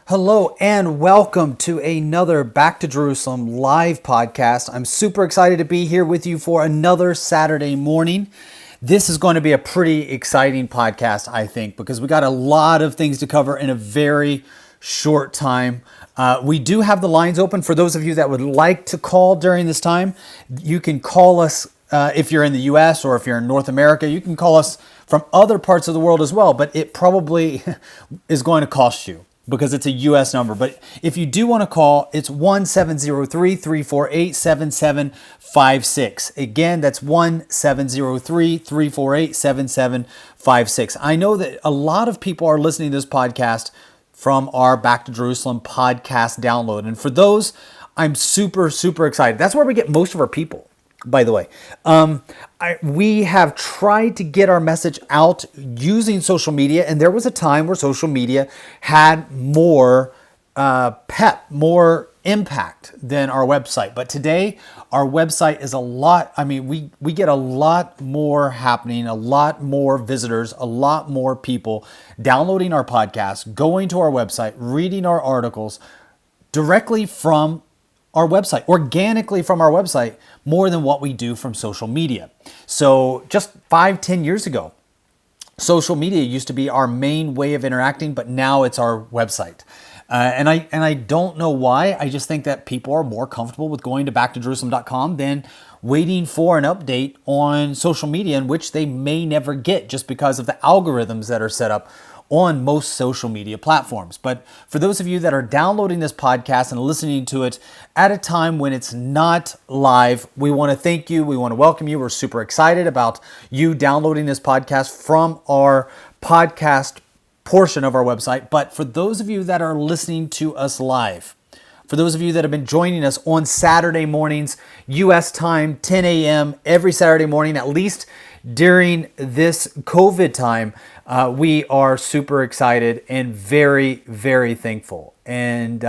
Hello and welcome to another Back to Jerusalem live podcast. I'm super excited to be here with you for another Saturday morning. This is going to be a pretty exciting podcast, I think, because we got a lot of things to cover in a very short time. We do have the lines open for those of you that would like to call during this time. You can call us if you're in the US or if you're in North America. You can call us from other parts of the world as well, but it probably is going to cost you, because it's a U.S. number. But if you do want to call, it's 1-703-348-7756. Again, that's 1-703-348-7756. I know that a lot of people are listening to this podcast from our Back to Jerusalem podcast download. And for those, I'm super, super excited. That's where we get most of our people, by the way. We have tried to get our message out using social media, and there was a time where social media had more more impact than our website. But today, our website is we get a lot more happening, a lot more visitors, a lot more people downloading our podcast, going to our website, reading our articles directly from our website, organically from our website, more than what we do from social media. So just 5-10 years ago, social media used to be our main way of interacting, but now it's our website. And I don't know why. I just think that people are more comfortable with going to backtojerusalem.com than waiting for an update on social media, in which they may never get, just because of the algorithms that are set up on most social media platforms. But for those of you that are downloading this podcast and listening to it at a time when it's not live, we want to thank you. We want to welcome you. We're super excited about you downloading this podcast from our podcast portion of our website. But for those of you that are listening to us live, for those of you that have been joining us on Saturday mornings, U.S. time, 10 a.m. every Saturday morning, at least during this COVID time, we are super excited and very, very thankful. And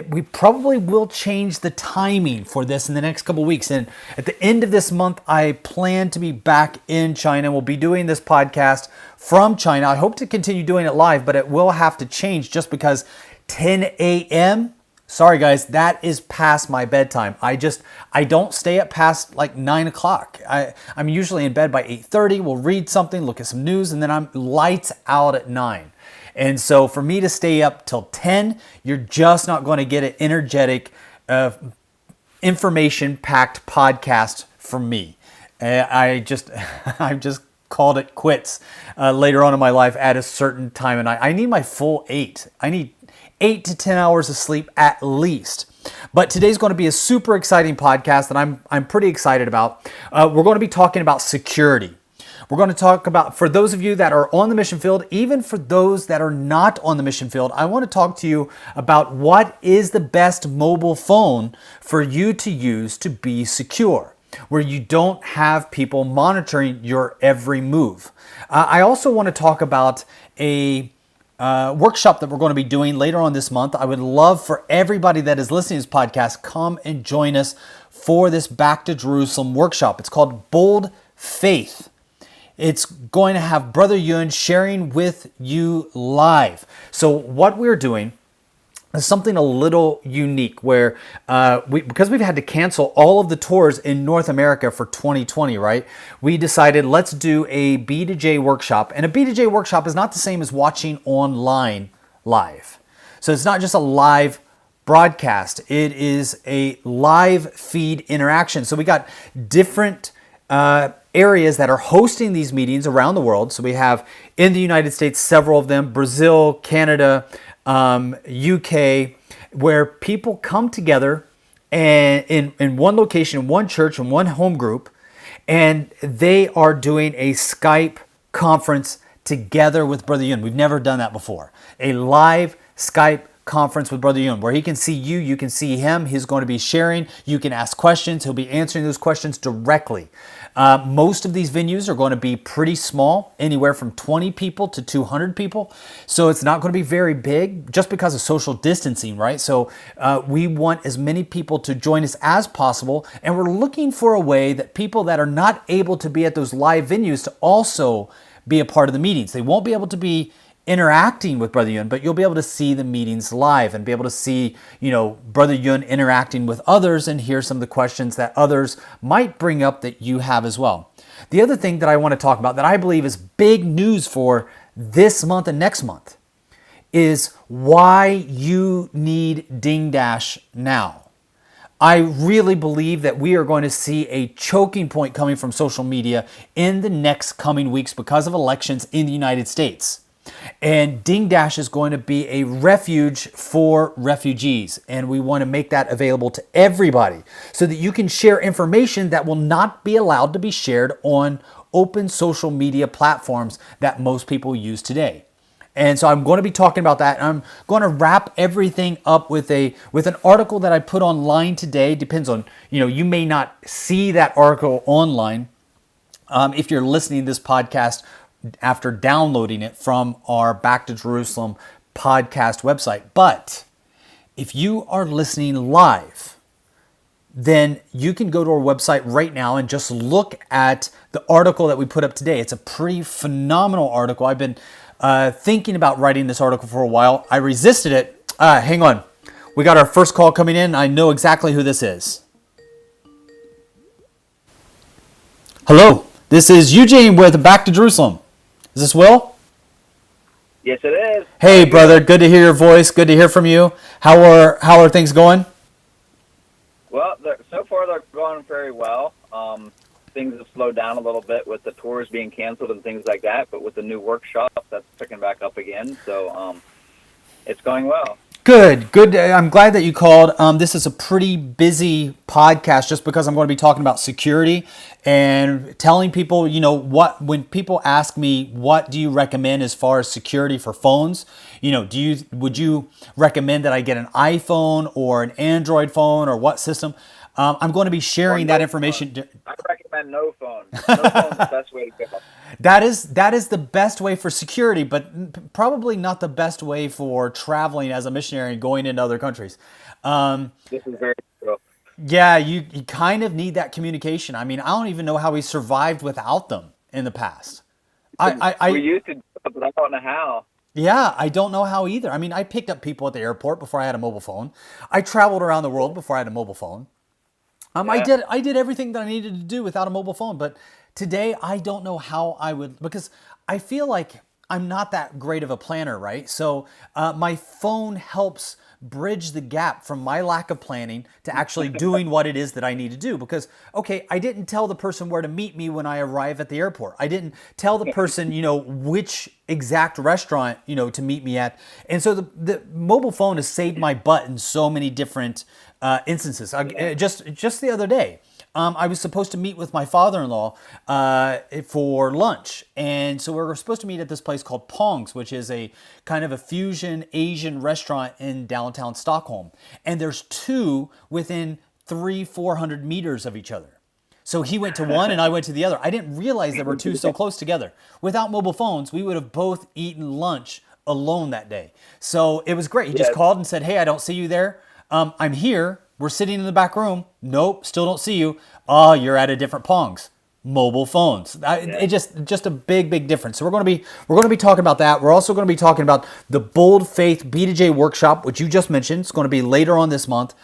we probably will change the timing for this in the next couple of weeks. And at the end of this month, I plan to be back in China. We'll be doing this podcast from China. I hope to continue doing it live, but it will have to change just because 10 a.m., sorry guys, that is past my bedtime. I don't stay up past like 9 o'clock. I'm usually in bed by 8:30. We'll read something, look at some news, and then I'm lights out at 9. And so for me to stay up till 10, you're just not going to get an energetic, information-packed podcast from me. I've just called it quits later on in my life at a certain time. And I need my full 8. I need 8 to 10 hours of sleep at least. But today's going to be a super exciting podcast that I'm pretty excited about. We're going to be talking about security. We're going to talk about, for those of you that are on the mission field, even for those that are not on the mission field, I want to talk to you about what is the best mobile phone for you to use to be secure, where you don't have people monitoring your every move. I also want to talk about a workshop that we're going to be doing later on this month. I would love for everybody that is listening to this podcast, come and join us for this Back to Jerusalem workshop. It's called Bold Faith. It's going to have Brother Yun sharing with you live. So what we're doing is something a little unique, where because we've had to cancel all of the tours in North America for 2020, right? We decided let's do a Btj workshop. And a Btj workshop is not the same as watching online live. So it's not just a live broadcast. It is a live feed interaction. So we got different areas that are hosting these meetings around the world. So we have in the United States, several of them, Brazil, Canada, UK, where people come together and in one location, one church, and one home group, and they are doing a Skype conference together with Brother Yun. We've never done that before. A live Skype conference with Brother Yun, where he can see you, you can see him. He's going to be sharing. You can ask questions. He'll be answering those questions directly. Most of these venues are going to be pretty small, anywhere from 20 people to 200 people. So it's not going to be very big just because of social distancing, right? So we want as many people to join us as possible. And we're looking for a way that people that are not able to be at those live venues to also be a part of the meetings. They won't be able to be interacting with Brother Yun, but you'll be able to see the meetings live and be able to see, Brother Yun interacting with others and hear some of the questions that others might bring up that you have as well. The other thing that I want to talk about that I believe is big news for this month and next month is why you need Ding Dash now. I really believe that we are going to see a choking point coming from social media in the next coming weeks because of elections in the United States. And Ding Dash is going to be a refuge for refugees. And we want to make that available to everybody so that you can share information that will not be allowed to be shared on open social media platforms that most people use today. And so I'm going to be talking about that. And I'm going to wrap everything up with an article that I put online today. Depends on, you may not see that article online if you're listening to this podcast after downloading it from our Back to Jerusalem podcast website. But if you are listening live, then you can go to our website right now and just look at the article that we put up today. It's a pretty phenomenal article. I've been thinking about writing this article for a while. I resisted it. Hang on. We got our first call coming in. I know exactly who this is. Hello. This is Eugene with Back to Jerusalem. Is this Will? Yes, it is. Hey, brother. Good to hear your voice. Good to hear from you. How are things going? Well, so far they're going very well. Things have slowed down a little bit with the tours being canceled and things like that, but with the new workshop, that's picking back up again. So it's going well. Good. I'm glad that you called. This is a pretty busy podcast just because I'm going to be talking about security and telling people, when people ask me, what do you recommend as far as security for phones? Would you recommend that I get an iPhone or an Android phone or what system? I'm going to be sharing that information. I recommend no phone. No phone's the best way to go. That is the best way for security, but probably not the best way for traveling as a missionary and going into other countries. This is very true. Yeah, you kind of need that communication. I mean, I don't even know how we survived without them in the past. We used to do it, but I don't know how. Yeah, I don't know how either. I mean, I picked up people at the airport before I had a mobile phone. I traveled around the world before I had a mobile phone. Yeah. I did everything that I needed to do without a mobile phone, but today I don't know how I would, because I feel like I'm not that great of a planner, right? So my phone helps bridge the gap from my lack of planning to actually doing what it is that I need to do. Because, okay, I didn't tell the person where to meet me when I arrive at the airport. I didn't tell the person, which exact restaurant, to meet me at. And so the mobile phone has saved my butt in so many different instances. Just the other day, I was supposed to meet with my father-in-law for lunch. And so we were supposed to meet at this place called Pong's, which is a kind of a fusion Asian restaurant in downtown Stockholm. And there's two within 300-400 meters of each other. So he went to one and I went to the other. I didn't realize there were two so close together. Without mobile phones, we would have both eaten lunch alone that day. So it was great. He just called and said, "Hey, I don't see you there. I'm here. We're sitting in the back room. Nope, still don't see you. Oh, you're at a different Pong's." Mobile phones. It just a big difference. So we're going to be talking about that. We're also going to be talking about the Bold Faith Btj workshop, which you just mentioned. It's going to be later on this month.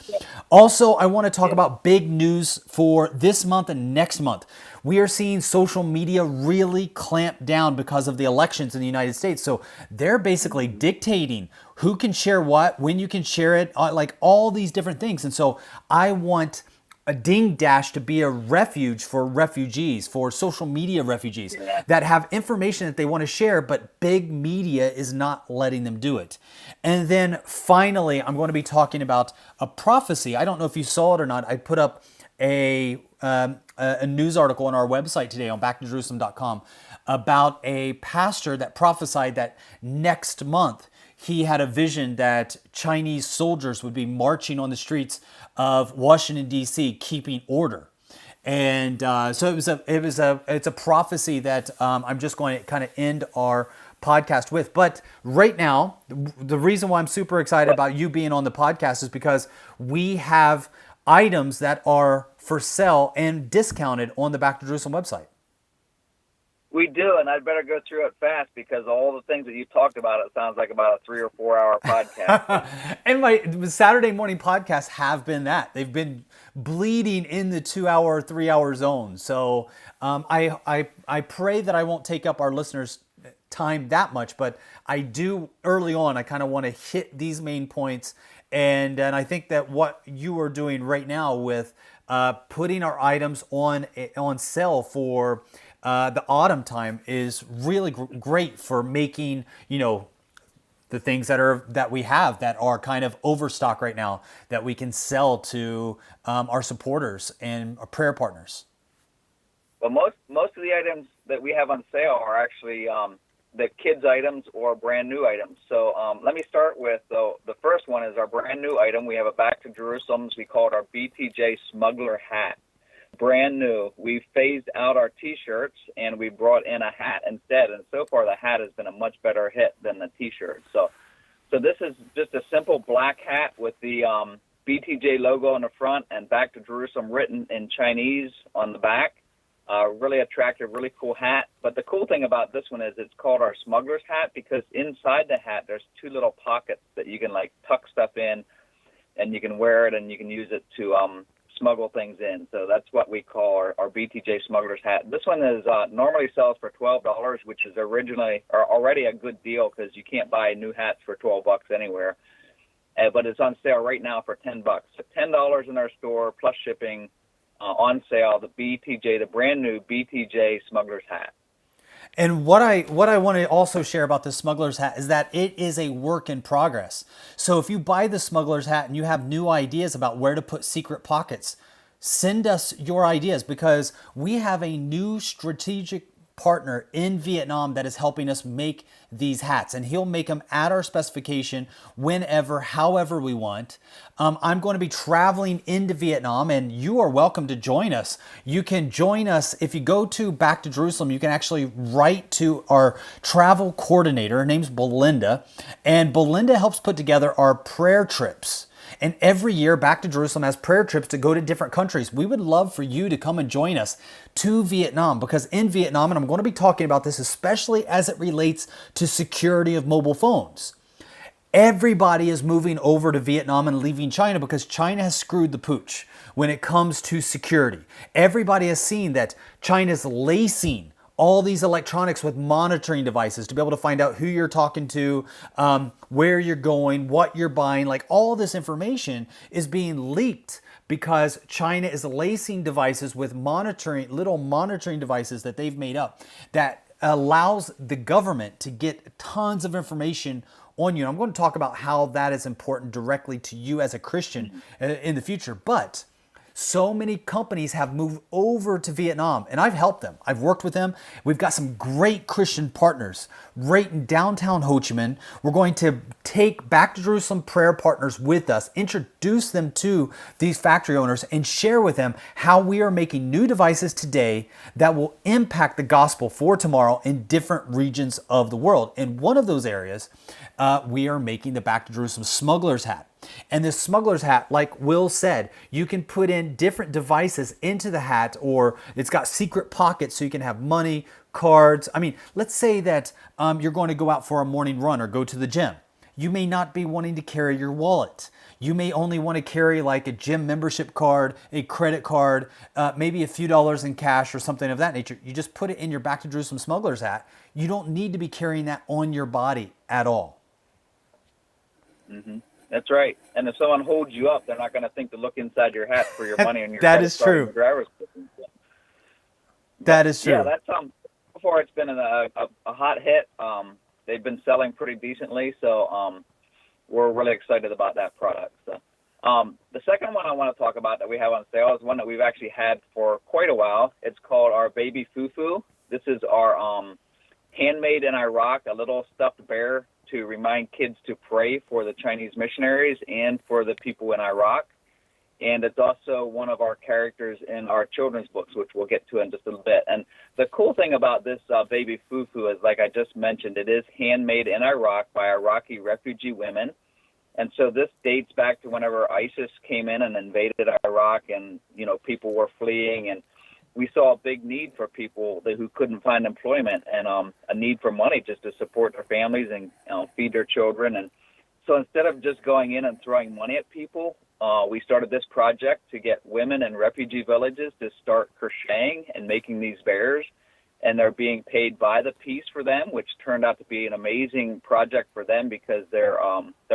Also, I want to talk about big news for this month and next month. We are seeing social media really clamp down because of the elections in the United States. So they're basically dictating who can share what, when you can share it, like all these different things. And so I want a Ding Dash to be a refuge for refugees, for social media refugees that have information that they want to share, but big media is not letting them do it. And then finally, I'm going to be talking about a prophecy. I don't know if you saw it or not. I put up a news article on our website today on backtojerusalem.com about a pastor that prophesied that next month he had a vision that Chinese soldiers would be marching on the streets of Washington, D.C., keeping order. And so it's a prophecy that I'm just going to kind of end our podcast with. But right now, the reason why I'm super excited about you being on the podcast is because we have items that are for sale and discounted on the Back to Jerusalem website. We do, and I'd better go through it fast because all the things that you talked about, it sounds like about a 3 or 4 hour podcast. And my Saturday morning podcasts have been that. They've been bleeding in the 2 hour, 3 hour zone. So I pray that I won't take up our listeners' time that much, but I do early on, I kind of want to hit these main points. And I think that what you are doing right now with putting our items on sale for the autumn time is really great for making, the things that we have that are kind of overstock right now that we can sell to our supporters and our prayer partners. Well, most of the items that we have on sale are actually the kids' items or brand new items. So let me start with the first one is our brand new item. We have a Back to Jerusalem's. We call it our Btj Smuggler Hat. Brand new. We phased out our T-shirts and we brought in a hat instead. And so far, the hat has been a much better hit than the T-shirt. So this is just a simple black hat with the BTJ logo on the front and Back to Jerusalem written in Chinese on the back. Really attractive, really cool hat. But the cool thing about this one is it's called our Smuggler's Hat because inside the hat there's 2 little pockets that you can like tuck stuff in, and you can wear it and you can use it to smuggle things in. So that's what we call our Btj Smugglers Hat. This one is normally sells for $12, which is already a good deal because you can't buy new hats for $12 anywhere. But it's on sale right now for $10. So $10 in our store plus shipping. On sale, the brand new Btj Smuggler's Hat. And what I want to also share about the Smuggler's Hat is that it is a work in progress. So if you buy the Smuggler's Hat and you have new ideas about where to put secret pockets, send us your ideas because we have a new strategic partner in Vietnam that is helping us make these hats, and he'll make them at our specification whenever, however we want. I'm going to be traveling into Vietnam, and you are welcome to join us. You can join us if you go to Back to Jerusalem. You can actually write to our travel coordinator. Her name's Belinda, and Belinda helps put together our prayer trips. And every year, Back to Jerusalem has prayer trips to go to different countries. We would love for you to come and join us to Vietnam because in Vietnam, and I'm going to be talking about this especially as it relates to security of mobile phones. Everybody is moving over to Vietnam and leaving China because China has screwed the pooch when it comes to security. Everybody has seen that China's lacing all these electronics with monitoring devices to be able to find out who you're talking to, where you're going, what you're buying. Like all this information is being leaked because China is lacing devices with little monitoring devices that they've made up that allows the government to get tons of information on you. And I'm going to talk about how that is important directly to you as a Christian in the future. But so many companies have moved over to Vietnam, and I've helped them. I've worked with them. We've got some great Christian partners right in downtown Ho Chi Minh. We're going to take Back to Jerusalem prayer partners with us, introduce them to these factory owners, and share with them how we are making new devices today that will impact the gospel for tomorrow in different regions of the world. In one of those areas, we are making the Back to Jerusalem Smuggler's Hat. And this Smuggler's Hat, like Will said, you can put in different devices into the hat, or it's got secret pockets so you can have money, cards. I mean, let's say that you're going to go out for a morning run or go to the gym. You may not be wanting to carry your wallet. You may only want to carry like a gym membership card, a credit card, maybe a few dollars in cash or something of that nature. You just put it in your Back to Jerusalem Smuggler's Hat. You don't need to be carrying that on your body at all. Mm-hmm. That's right. And if someone holds you up, they're not going to think to look inside your hat for your money and your that is true. Driver's license. That is true. Yeah, that's so far it's been a hot hit. They've been selling pretty decently, so we're really excited about that product. So, the second one I want to talk about that we have on sale is one that we've actually had for quite a while. It's called our Baby Fufu. This is our handmade in Iraq, a little stuffed bear to remind kids to pray for the Chinese missionaries and for the people in Iraq. And it's also one of our characters in our children's books, which we'll get to in just a little bit. And the cool thing about this Baby Fufu is, like I just mentioned, it is handmade in Iraq by Iraqi refugee women. And so this dates back to whenever ISIS came in and invaded Iraq and, people were fleeing. And we saw a big need for people who couldn't find employment, and a need for money just to support their families and feed their children. And so instead of just going in and throwing money at people, we started this project to get women in refugee villages to start crocheting and making these bears. And they're being paid by the piece for them, which turned out to be an amazing project for them because they're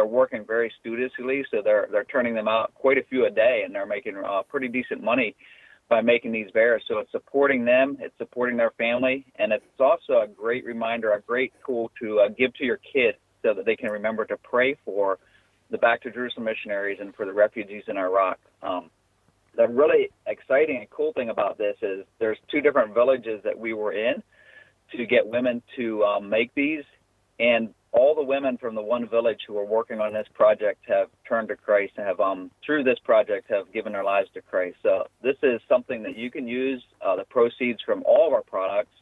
working very studiously. So they're turning them out quite a few a day, and they're making pretty decent money by making these bears. So it's supporting them, it's supporting their family, and it's also a great reminder, a great tool to give to your kids so that they can remember to pray for the Back to Jerusalem missionaries and for the refugees in Iraq. The really exciting and cool thing about this is there's 2 different villages that we were in to get women to make these, and all the women from the one village who are working on this project have turned to Christ and have, through this project, have given their lives to Christ. So this is something that you can use. The proceeds from all of our products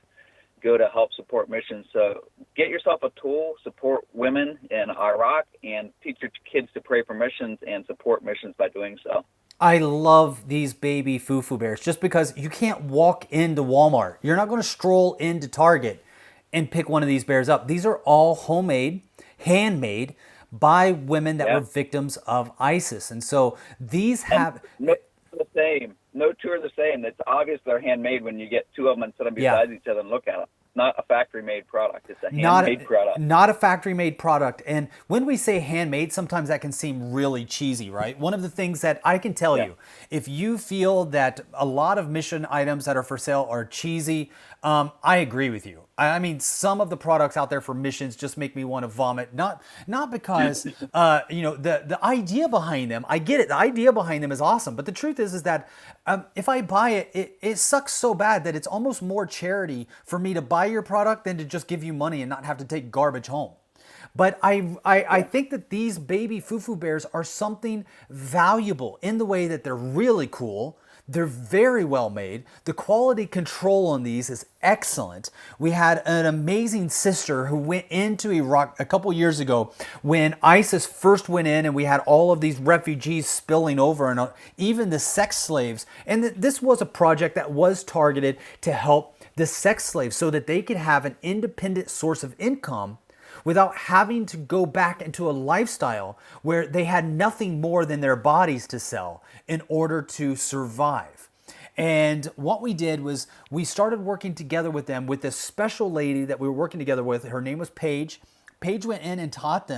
go to help support missions. So get yourself a tool, support women in Iraq, and teach your kids to pray for missions and support missions by doing so. I love these baby foo-foo bears just because you can't walk into Walmart. You're not going to stroll into Target and pick one of these bears up. These are all homemade, handmade by women that were victims of ISIS. And so these have... No two are the same. No 2 are the same. It's obvious they're handmade when you get 2 of them and set them beside each other and look at them. Not a factory-made product. It's a handmade product. Not a factory-made product. And when we say handmade, sometimes that can seem really cheesy, right? One of the things that I can tell you, if you feel that a lot of mission items that are for sale are cheesy, I agree with you. I mean, some of the products out there for missions just make me want to vomit. Not because the idea behind them. I get it. The idea behind them is awesome, but the truth is that if I buy it, it sucks so bad that it's almost more charity for me to buy your product than to just give you money and not have to take garbage home. But I think that these baby foo-foo bears are something valuable in the way that they're really cool. They're very well made. The quality control on these is excellent. We had an amazing sister who went into Iraq a couple years ago when ISIS first went in, and we had all of these refugees spilling over, and even the sex slaves. And this was a project that was targeted to help the sex slaves so that they could have an independent source of income without having to go back into a lifestyle where they had nothing more than their bodies to sell in order to survive. And what we did was we started working together with them with this special lady that we were working together with. Her name was Paige. Paige went in and taught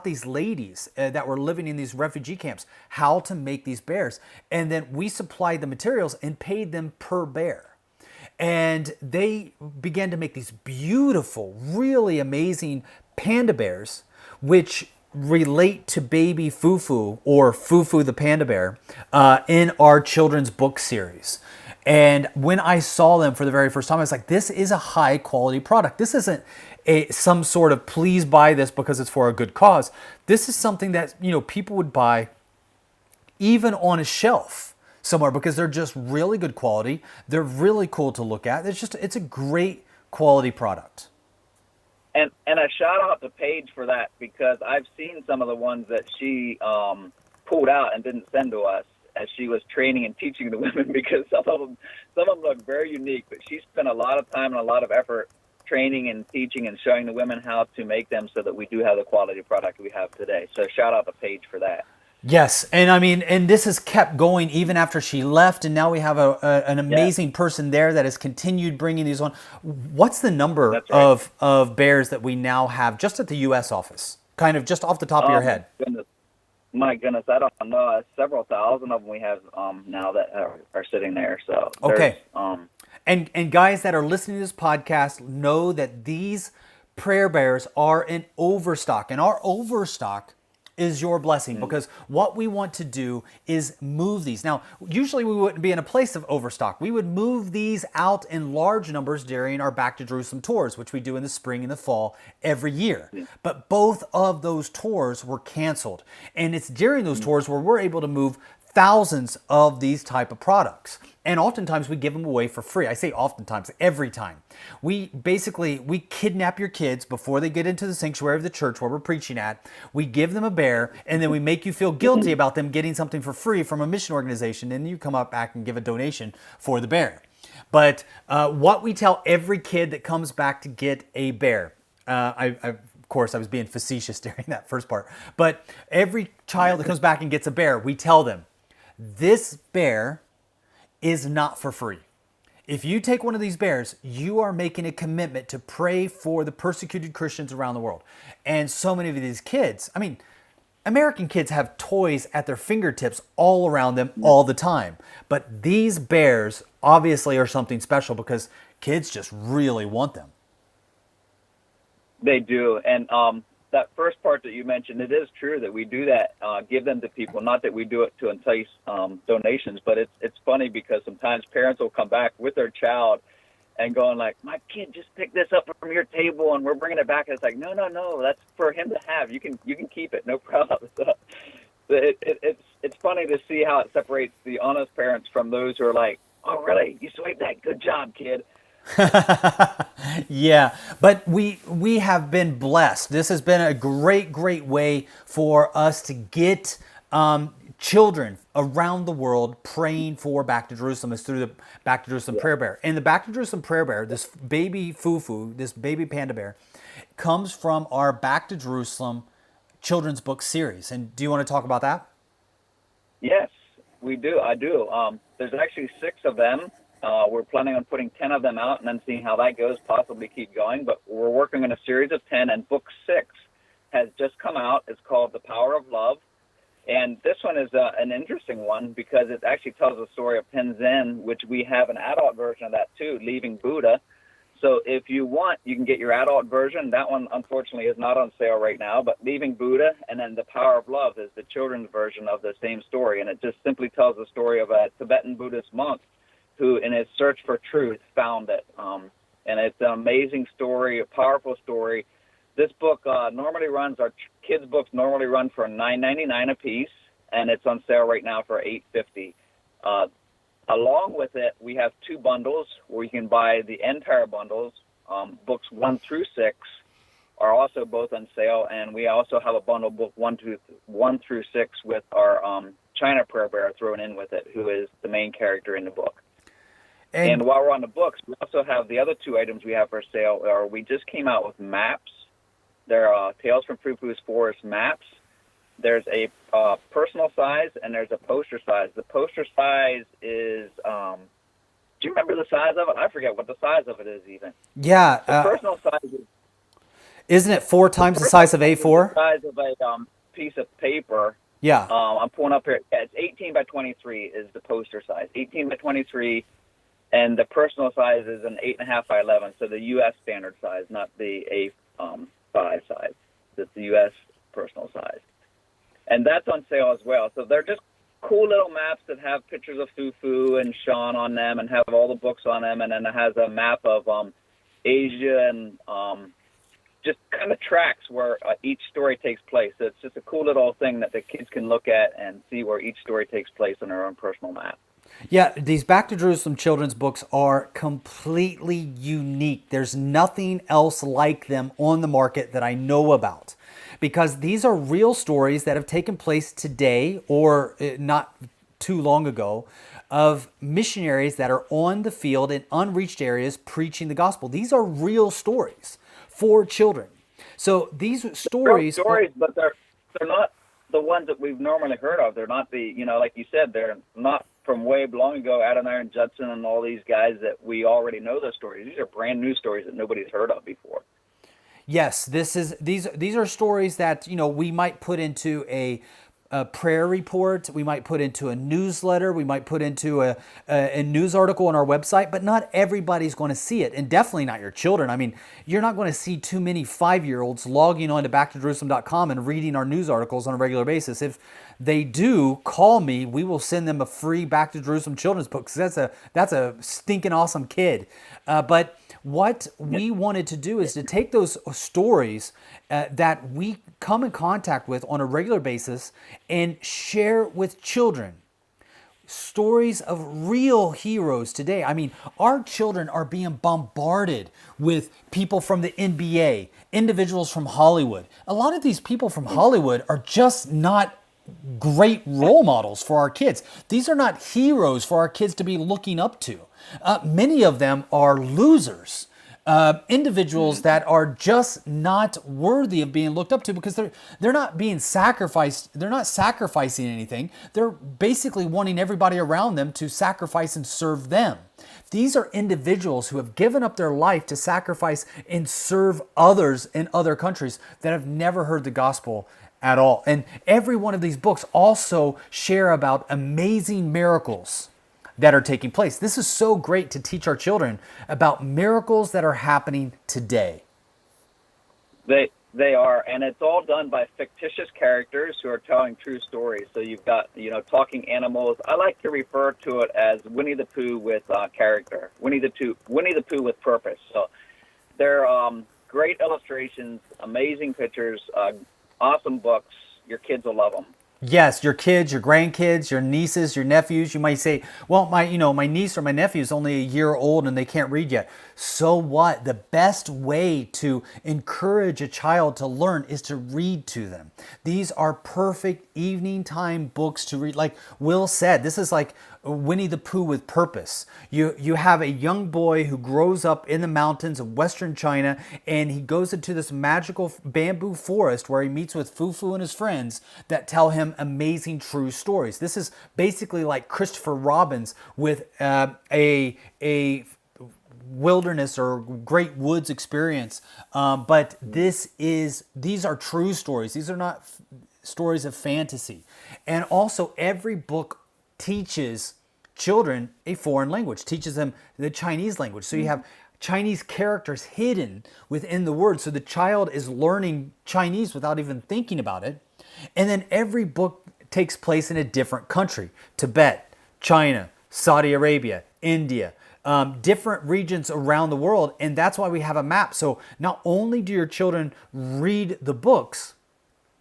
these ladies that were living in these refugee camps how to make these bears. And then we supplied the materials and paid them per bear. And they began to make these beautiful, really amazing panda bears, which relate to baby Fufu or Fufu the panda bear in our children's book series. And when I saw them for the very first time, I was like, this is a high quality product. This isn't some sort of please buy this because it's for a good cause. This is something that people would buy even on a shelf somewhere because they're just really good quality. They're really cool to look at. It's a great quality product. And a shout out to Paige for that, because I've seen some of the ones that she pulled out and didn't send to us as she was training and teaching the women, because some of them look very unique, but she spent a lot of time and a lot of effort training and teaching and showing the women how to make them so that we do have the quality product we have today. So shout out to Paige for that. Yes, and I mean, and this has kept going even after she left, and now we have an amazing person there that has continued bringing these on. What's the number of bears that we now have just at the U.S. office? Kind of just off the top of your head. My goodness, I don't know. Several thousand of them we have now that are sitting there. So okay, and guys that are listening to this podcast know that these prayer bears are in overstock, and our overstock is your blessing, because what we want to do is move these. Now, usually we wouldn't be in a place of overstock. We would move these out in large numbers during our Back to Jerusalem tours, which we do in the spring and the fall every year. But both of those tours were canceled. And it's during those tours where we're able to move thousands of these type of products. And oftentimes we give them away for free. I say oftentimes, every time. We kidnap your kids before they get into the sanctuary of the church where we're preaching at. We give them a bear, and then we make you feel guilty about them getting something for free from a mission organization, and you come up back and give a donation for the bear. But what we tell every kid that comes back to get a bear, of course, I was being facetious during that first part, but every child that comes back and gets a bear, we tell them, this bear is not for free. If you take one of these bears, you are making a commitment to pray for the persecuted Christians around the world. And so many of these kids, I mean, American kids have toys at their fingertips all around them all the time. But these bears obviously are something special because kids just really want them. They do. And that first part that you mentioned, it is true that we do that, give them to people. Not that we do it to entice donations, but it's funny because sometimes parents will come back with their child and going like, my kid just picked this up from your table and we're bringing it back. And it's like, no, that's for him to have. You can keep it, no problem. So it's funny to see how it separates the honest parents from those who are like, oh, really? You swiped that? Good job, kid. Yeah, but we have been blessed. This has been a great way for us to get children around the world praying for Back to Jerusalem is through the Back to Jerusalem Prayer Bear. And the Back to Jerusalem Prayer Bear, this baby Fufu, this baby panda bear, comes from our Back to Jerusalem children's book series. And do you want to talk about that? Yes, we do. I do. There's actually 6 of them. We're planning on putting 10 of them out and then seeing how that goes, possibly keep going. But we're working on a series of 10, and book 6 has just come out. It's called The Power of Love. And this one is an interesting one because it actually tells the story of Tenzin, which we have an adult version of that too, Leaving Buddha. So if you want, you can get your adult version. That one, unfortunately, is not on sale right now. But Leaving Buddha and then The Power of Love is the children's version of the same story. And it just simply tells the story of a Tibetan Buddhist monk who, in his search for truth, found it. And it's an amazing story, a powerful story. This book normally runs, our kids' books normally run for $9.99 a piece, and it's on sale right now for $8.50. Along with it, we have 2 bundles where you can buy the entire bundles. Books 1 through 6 are also both on sale, and we also have a bundle book 1 through 6 with our China Prayer Bear thrown in with it, who is the main character in the book. And while we're on the books, we also have the other 2 items we have for sale. We just came out with maps. They're Tales from Fufu's Forest maps. There's a personal size and there's a poster size. The poster size is, do you remember the size of it? I forget what the size of it is even. Yeah. The personal size is... Isn't it 4 times the size of A4? The size of a piece of paper. Yeah. I'm pulling up here. Yeah, it's 18 by 23 is the poster size. 18 by 23. And the personal size is an 8.5 by 11, so the U.S. standard size, not the A5 size. It's the U.S. personal size. And that's on sale as well. So they're just cool little maps that have pictures of Fufu and Sean on them and have all the books on them. And then it has a map of Asia and just kind of tracks where each story takes place. So it's just a cool little thing that the kids can look at and see where each story takes place on their own personal map. Yeah, these Back to Jerusalem children's books are completely unique. There's nothing else like them on the market that I know about, because these are real stories that have taken place today or not too long ago of missionaries that are on the field in unreached areas preaching the gospel. These are real stories for children. So these stories... They're stories, but they're not the ones that we've normally heard of. They're not the, like you said, they're not from way long ago, Adoniram Judson and all these guys that we already know those stories. These are brand new stories that nobody's heard of before. Yes, these are stories that we might put into a prayer report, we might put into a newsletter, we might put into a news article on our website, but not everybody's going to see it, and definitely not your children. I mean, you're not going to see too many 5-year-olds logging on to backtojerusalem.com and reading our news articles on a regular basis. If they do, call me. We will send them a free Back to Jerusalem children's book, because that's a stinking awesome kid. But what we wanted to do is to take those stories that we come in contact with on a regular basis and share with children. Stories of real heroes today. I mean, our children are being bombarded with people from the NBA, individuals from Hollywood. A lot of these people from Hollywood are just not great role models for our kids. These are not heroes for our kids to be looking up to. Many of them are losers. Individuals that are just not worthy of being looked up to because they're not being sacrificed. They're not sacrificing anything. They're basically wanting everybody around them to sacrifice and serve them. These are individuals who have given up their life to sacrifice and serve others in other countries that have never heard the gospel at all. And every one of these books also share about amazing miracles that are taking place. This is so great to teach our children about miracles that are happening today. They are, and it's all done by fictitious characters who are telling true stories. So you've got, talking animals. I like to refer to it as Winnie the Pooh with character. Winnie the Pooh with purpose. So they're great illustrations, amazing pictures, awesome books. Your kids will love them. Yes, your kids, your grandkids, your nieces, your nephews. You might say, well, my niece or my nephew is only a year old and they can't read yet. So what? The best way to encourage a child to learn is to read to them. These are perfect evening time books to read. Like Will said, this is like Winnie the Pooh with purpose. You have a young boy who grows up in the mountains of Western China, and he goes into this magical bamboo forest where he meets with Fufu and his friends that tell him amazing true stories. This is basically like Christopher Robin's with a wilderness or great woods experience. But these are true stories. These are not stories of fantasy. And also every book teaches children a foreign language, teaches them the Chinese language. So you have Chinese characters hidden within the word. So the child is learning Chinese without even thinking about it. And then every book takes place in a different country: Tibet, China, Saudi Arabia, India, different regions around the world. And that's why we have a map. So not only do your children read the books,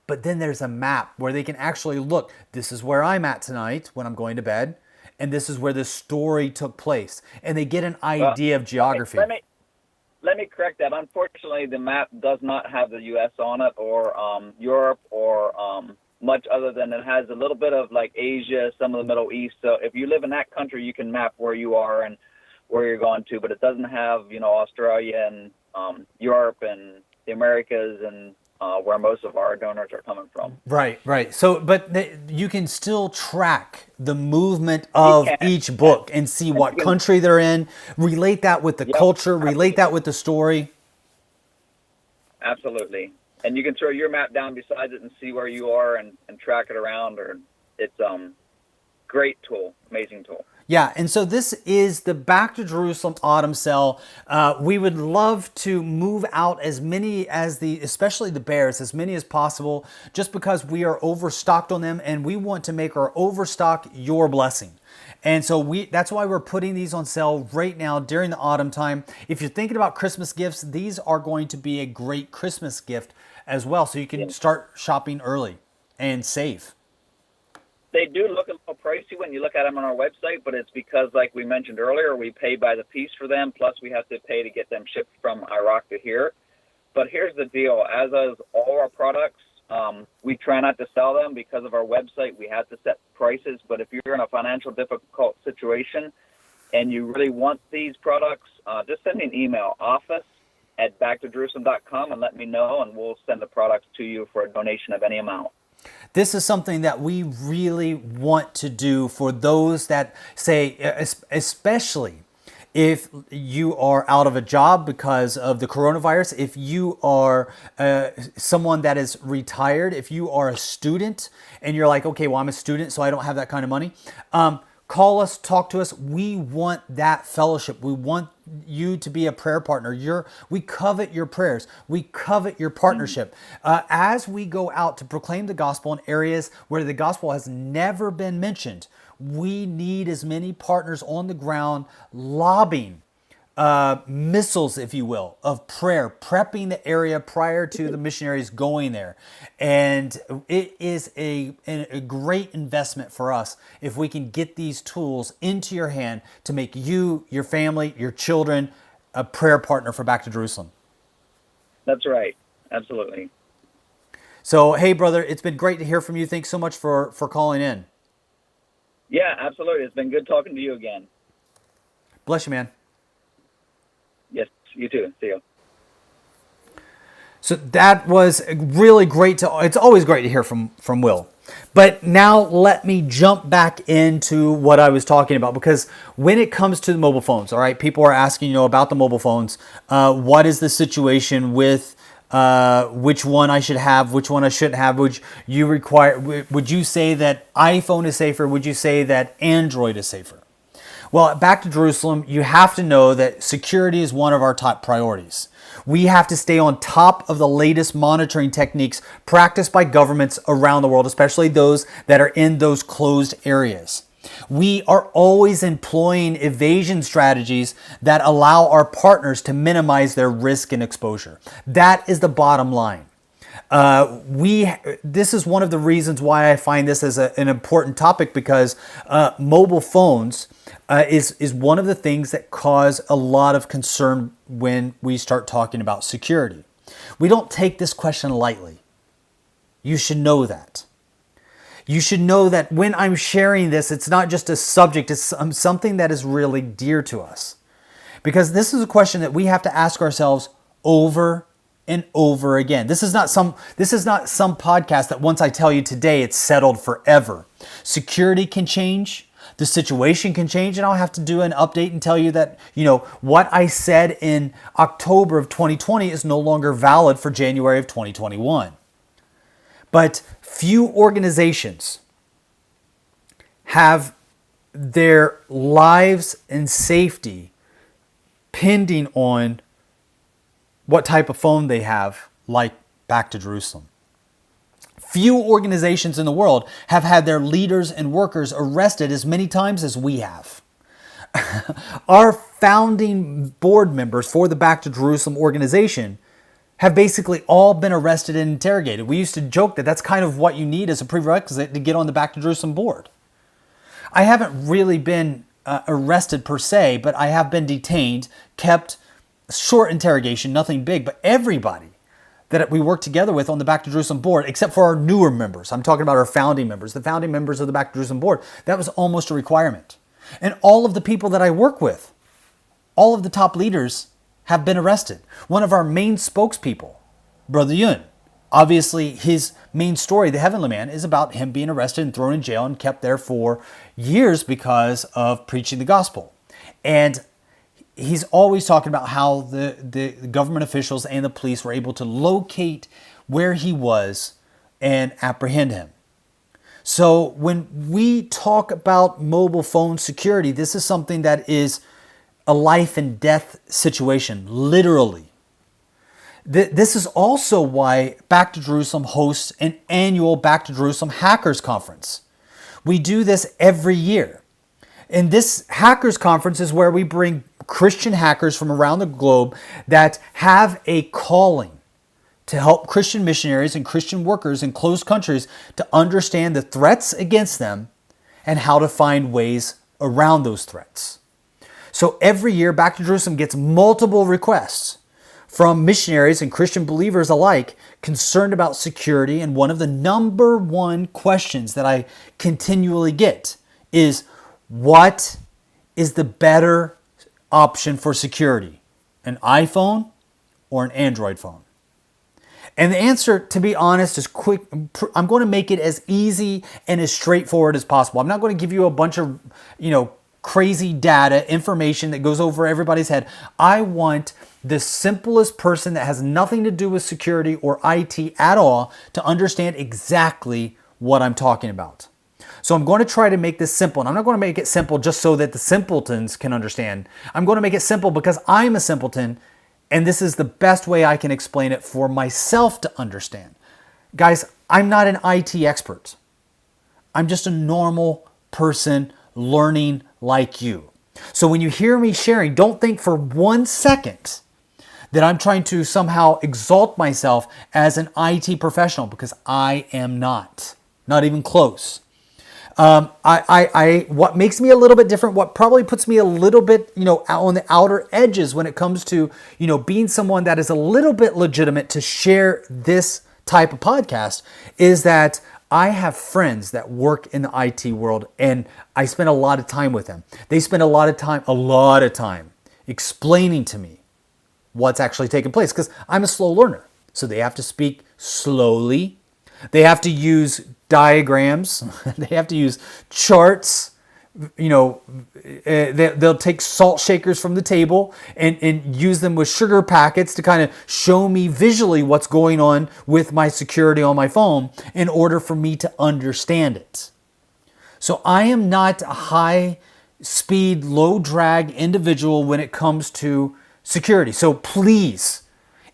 but then there's a map where they can actually look. This is where I'm at tonight when I'm going to bed, and this is where the story took place. And they get an idea of geography. Let me correct that. Unfortunately, the map does not have the U.S. on it, or Europe, or much other than it has a little bit of like Asia, some of the Middle East. So if you live in that country, you can map where you are and where you're going to. But it doesn't have, Australia and Europe and the Americas and where most of our donors are coming from. Right. So, but you can still track the movement of each book and see what country they're in, relate that with the culture, relate that with the story. Absolutely. And you can throw your map down beside it and see where you are and track it around. Or it's great tool, amazing tool. Yeah, and so this is the Back to Jerusalem Autumn Sale. We would love to move out as many especially the bears, as many as possible, just because we are overstocked on them, and we want to make our overstock your blessing. And so that's why we're putting these on sale right now during the autumn time. If you're thinking about Christmas gifts, these are going to be a great Christmas gift as well. So you can start shopping early and save. They do look a little pricey when you look at them on our website, but it's because, like we mentioned earlier, we pay by the piece for them, plus we have to pay to get them shipped from Iraq to here. But here's the deal. As of all our products, we try not to sell them because of our website. We have to set prices, but if you're in a financial difficult situation and you really want these products, just send me an email, office@backtojerusalem.com, and let me know, and we'll send the products to you for a donation of any amount. This is something that we really want to do for those that say, especially if you are out of a job because of the coronavirus, if you are someone that is retired, if you are a student and you're like, okay, well, I'm a student, so I don't have that kind of money. Call us, talk to us. We want that fellowship. We want you to be a prayer partner. We covet your prayers. We covet your partnership. As we go out to proclaim the gospel in areas where the gospel has never been mentioned, we need as many partners on the ground lobbying missiles, if you will, of prayer, prepping the area prior to the missionaries going there. And it is a great investment for us if we can get these tools into your hand to make you, your family, your children a prayer partner for Back to Jerusalem. That's right. Absolutely. So, hey, brother, it's been great to hear from you. Thanks so much for calling in. Yeah, absolutely. It's been good talking to you again. Bless you, man. Yes, you too. See you. So that was really great it's always great to hear from Will. But now let me jump back into what I was talking about, because when it comes to the mobile phones, all right, people are asking, about the mobile phones. What is the situation with which one I should have, which one I shouldn't have? Would you say that iPhone is safer? Would you say that Android is safer? Well, back to Jerusalem, you have to know that security is one of our top priorities. We have to stay on top of the latest monitoring techniques practiced by governments around the world, especially those that are in those closed areas. We are always employing evasion strategies that allow our partners to minimize their risk and exposure. That is the bottom line. This is one of the reasons why I find this as an important topic, because mobile phones is one of the things that cause a lot of concern when we start talking about security. We don't take this question lightly. You should know that. You should know that when I'm sharing this, it's not just a subject, it's something that is really dear to us. Because this is a question that we have to ask ourselves over and over again. This is not some podcast that once I tell you today, it's settled forever. Security can change. The situation can change, and I'll have to do an update and tell you that, what I said in October of 2020 is no longer valid for January of 2021. But few organizations have their lives and safety pending on what type of phone they have, like Back to Jerusalem. Few organizations in the world have had their leaders and workers arrested as many times as we have. Our founding board members for the Back to Jerusalem organization have basically all been arrested and interrogated. We used to joke that that's kind of what you need as a prerequisite to get on the Back to Jerusalem board. I haven't really been arrested per se, but I have been detained, kept, short interrogation, nothing big, but everybody that we work together with on the Back to Jerusalem board, except for our newer members. I'm talking about our founding members, the founding members of the Back to Jerusalem board. That was almost a requirement. And all of the people that I work with, all of the top leaders have been arrested. One of our main spokespeople, Brother Yun, obviously his main story, the Heavenly Man, is about him being arrested and thrown in jail and kept there for years because of preaching the gospel. And he's always talking about how the government officials and the police were able to locate where he was and apprehend him. So when we talk about mobile phone security, this is something that is a life and death situation, literally. This is also why Back to Jerusalem hosts an annual Back to Jerusalem Hackers Conference. We do this every year. And this Hackers Conference is where we bring Christian hackers from around the globe that have a calling to help Christian missionaries and Christian workers in closed countries to understand the threats against them and how to find ways around those threats. So every year, Back to Jerusalem gets multiple requests from missionaries and Christian believers alike concerned about security. And one of the number one questions that I continually get is, what is the better option for security? An iPhone or an Android phone? And the answer, to be honest, is quick. I'm going to make it as easy and as straightforward as possible. I'm not going to give you a bunch of, crazy data, information that goes over everybody's head. I want the simplest person that has nothing to do with security or IT at all to understand exactly what I'm talking about. So I'm going to try to make this simple. And I'm not going to make it simple just so that the simpletons can understand. I'm going to make it simple because I'm a simpleton, and this is the best way I can explain it for myself to understand. Guys, I'm not an IT expert. I'm just a normal person learning like you. So when you hear me sharing, don't think for 1 second that I'm trying to somehow exalt myself as an IT professional, because I am not even close. What makes me a little bit different, what probably puts me a little bit, on the outer edges when it comes to, being someone that is a little bit legitimate to share this type of podcast is that I have friends that work in the IT world, and I spend a lot of time with them. They spend a lot of time explaining to me what's actually taking place, because I'm a slow learner. So they have to speak slowly. They have to use diagrams. They have to use charts. They'll take salt shakers from the table and use them with sugar packets to kind of show me visually what's going on with my security on my phone in order for me to understand it. So I am not a high speed, low drag individual when it comes to security. So please,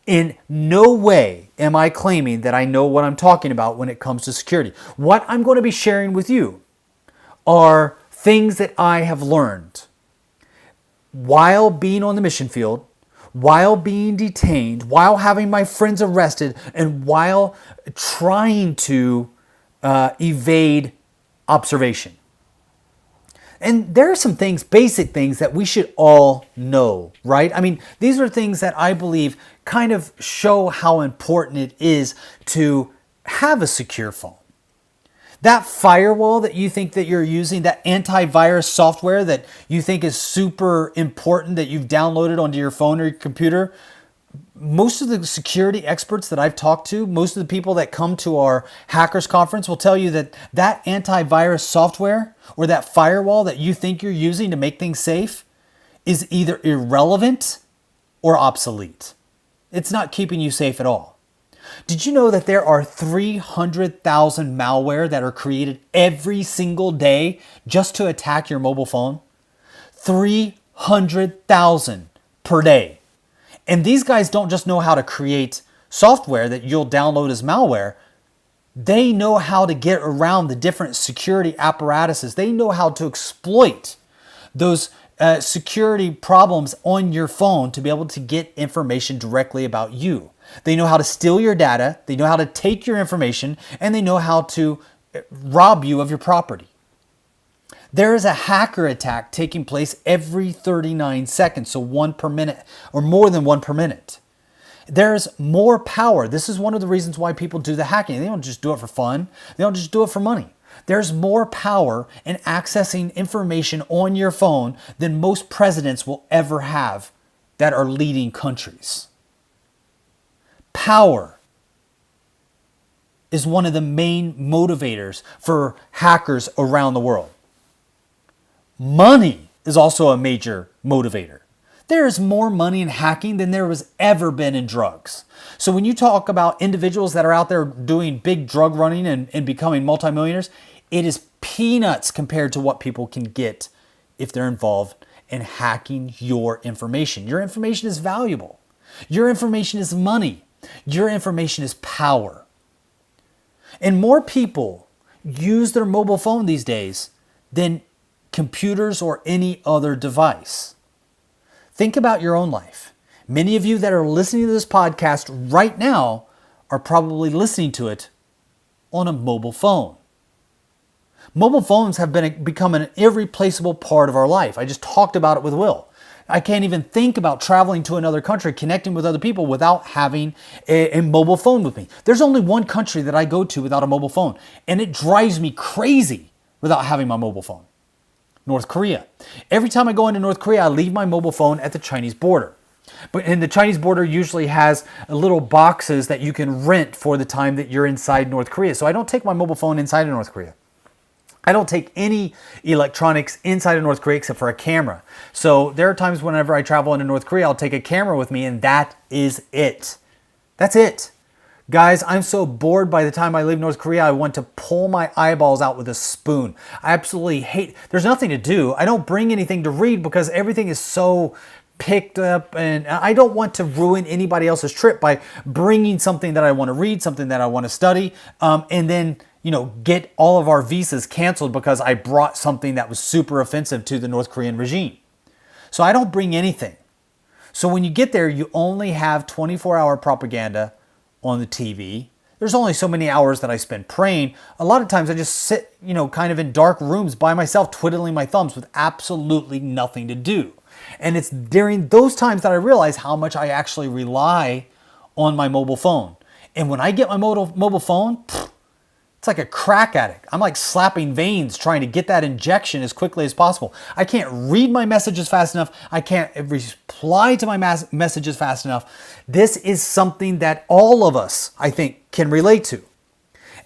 in no way am I claiming that I know what I'm talking about when it comes to security. What I'm going to be sharing with you are things that I have learned while being on the mission field, while being detained, while having my friends arrested, and while trying to evade observation. And there are some things, basic things that we should all know, right? I mean, these are things that I believe kind of show how important it is to have a secure phone. That firewall that you think that you're using, that antivirus software that you think is super important that you've downloaded onto your phone or your computer, most of the security experts that I've talked to, most of the people that come to our hackers conference will tell you that that antivirus software or that firewall that you think you're using to make things safe is either irrelevant or obsolete. It's not keeping you safe at all. Did you know that there are 300,000 malware that are created every single day just to attack your mobile phone? 300,000 per day. And these guys don't just know how to create software that you'll download as malware. They know how to get around the different security apparatuses. They know how to exploit those security problems on your phone to be able to get information directly about you. They know how to steal your data, they know how to take your information, and they know how to rob you of your property. There is a hacker attack taking place every 39 seconds, so one per minute, or more than one per minute. There's more power. This is one of the reasons why people do the hacking. They don't just do it for fun. They don't just do it for money. There's more power in accessing information on your phone than most presidents will ever have that are leading countries. Power is one of the main motivators for hackers around the world. Money is also a major motivator. There is more money in hacking than there has ever been in drugs. So when you talk about individuals that are out there doing big drug running and becoming multimillionaires, it is peanuts compared to what people can get if they're involved in hacking your information. Your information is valuable. Your information is money. Your information is power. And more people use their mobile phone these days than computers or any other device. Think about your own life. Many of you that are listening to this podcast right now are probably listening to it on a mobile phone. Mobile phones have become an irreplaceable part of our life. I just talked about it with Will. I can't even think about traveling to another country, connecting with other people without having a mobile phone with me. There's only one country that I go to without a mobile phone, and it drives me crazy without having my mobile phone. North Korea. Every time I go into North Korea, I leave my mobile phone at the Chinese border. And the Chinese border usually has little boxes that you can rent for the time that you're inside North Korea. So I don't take my mobile phone inside of North Korea. I don't take any electronics inside of North Korea except for a camera. So there are times whenever I travel into North Korea, I'll take a camera with me, and that is it. That's it. Guys, I'm so bored by the time I leave North Korea, I want to pull my eyeballs out with a spoon. I absolutely hate, there's nothing to do. I don't bring anything to read because everything is so picked up, and I don't want to ruin anybody else's trip by bringing something that I want to read, something that I want to study, and then get all of our visas canceled because I brought something that was super offensive to the North Korean regime. So I don't bring anything. So when you get there, you only have 24-hour propaganda on the TV. There's only so many hours that I spend praying. A lot of times I just sit, kind of in dark rooms by myself, twiddling my thumbs with absolutely nothing to do. And it's during those times that I realize how much I actually rely on my mobile phone. And when I get my mobile phone, it's like a crack addict. I'm like slapping veins trying to get that injection as quickly as possible. I can't read my messages fast enough. I can't reply to my messages fast enough. This is something that all of us, I think, can relate to.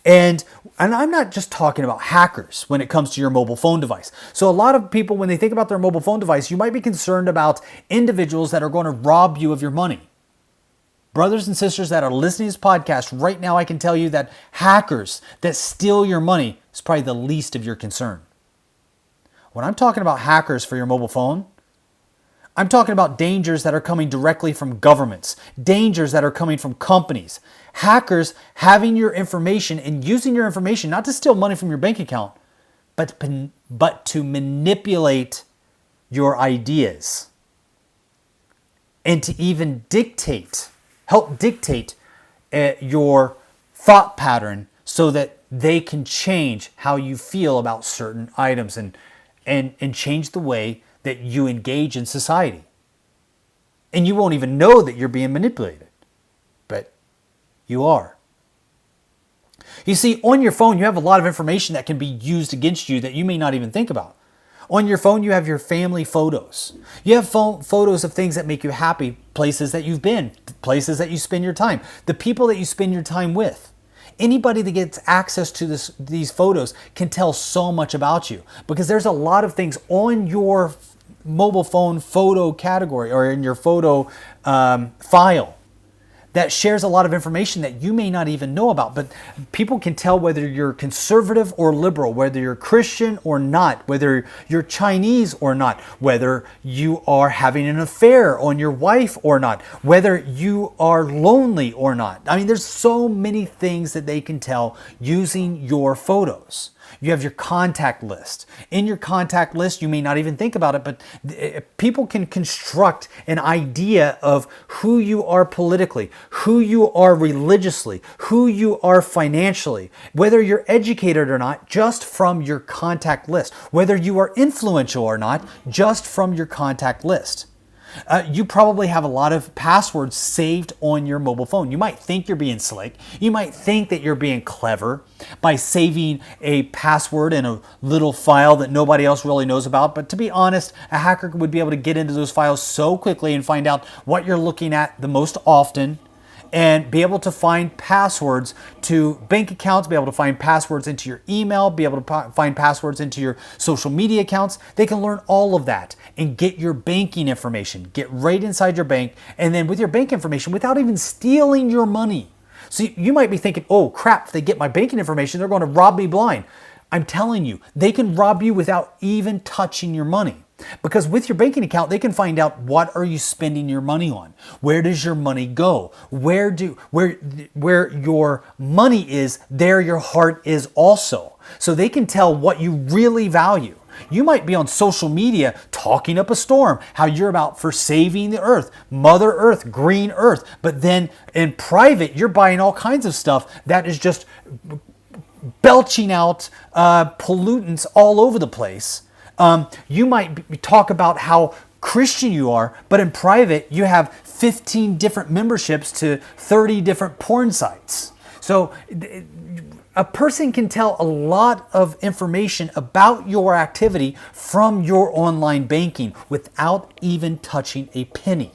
And I'm not just talking about hackers when it comes to your mobile phone device. So a lot of people, when they think about their mobile phone device, you might be concerned about individuals that are going to rob you of your money. Brothers and sisters that are listening to this podcast right now, I can tell you that hackers that steal your money is probably the least of your concern. When I'm talking about hackers for your mobile phone, I'm talking about dangers that are coming directly from governments, dangers that are coming from companies, hackers having your information and using your information not to steal money from your bank account, but to manipulate your ideas and to even help dictate your thought pattern so that they can change how you feel about certain items and change the way that you engage in society. And you won't even know that you're being manipulated, but you are. You see, on your phone, you have a lot of information that can be used against you that you may not even think about. On your phone, you have your family photos. You have photos of things that make you happy, places that you've been, places that you spend your time, the people that you spend your time with. Anybody that gets access to these photos can tell so much about you because there's a lot of things on your mobile phone photo category or in your photo file that shares a lot of information that you may not even know about. But people can tell whether you're conservative or liberal, whether you're Christian or not, whether you're Chinese or not, whether you are having an affair on your wife or not, whether you are lonely or not. I mean, there's so many things that they can tell using your photos. You have your contact list. In your contact list, you may not even think about it, but people can construct an idea of who you are politically, who you are religiously, who you are financially, whether you're educated or not, just from your contact list, whether you are influential or not, just from your contact list. You probably have a lot of passwords saved on your mobile phone. You might think you're being slick. You might think that you're being clever by saving a password in a little file that nobody else really knows about. But to be honest, a hacker would be able to get into those files so quickly and find out what you're looking at the most often and be able to find passwords to bank accounts, be able to find passwords into your email, be able to find passwords into your social media accounts. They can learn all of that and get your banking information, get right inside your bank, and then with your bank information, without even stealing your money. So you might be thinking, oh crap, if they get my banking information, they're going to rob me blind. I'm telling you, they can rob you without even touching your money. Because with your banking account, they can find out what are you spending your money on? Where does your money go? Where your money is, there your heart is also. So they can tell what you really value. You might be on social media talking up a storm, how you're about for saving the earth, Mother Earth, green earth. But then in private, you're buying all kinds of stuff that is just belching out pollutants all over the place. You might talk about how Christian you are, but in private, you have 15 different memberships to 30 different porn sites. So a person can tell a lot of information about your activity from your online banking without even touching a penny.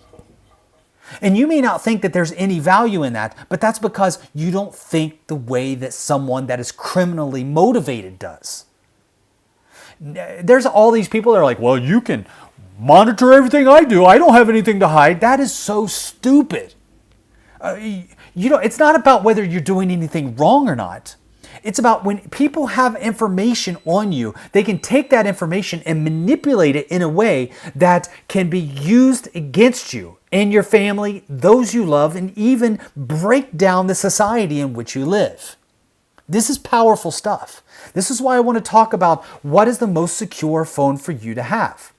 And you may not think that there's any value in that, but that's because you don't think the way that someone that is criminally motivated does. There's all these people that are like, well, you can monitor everything I do. I don't have anything to hide. That is so stupid. It's not about whether you're doing anything wrong or not. It's about when people have information on you, they can take that information and manipulate it in a way that can be used against you and your family, those you love, and even break down the society in which you live. This is powerful stuff. This is why I want to talk about what is the most secure phone for you to have.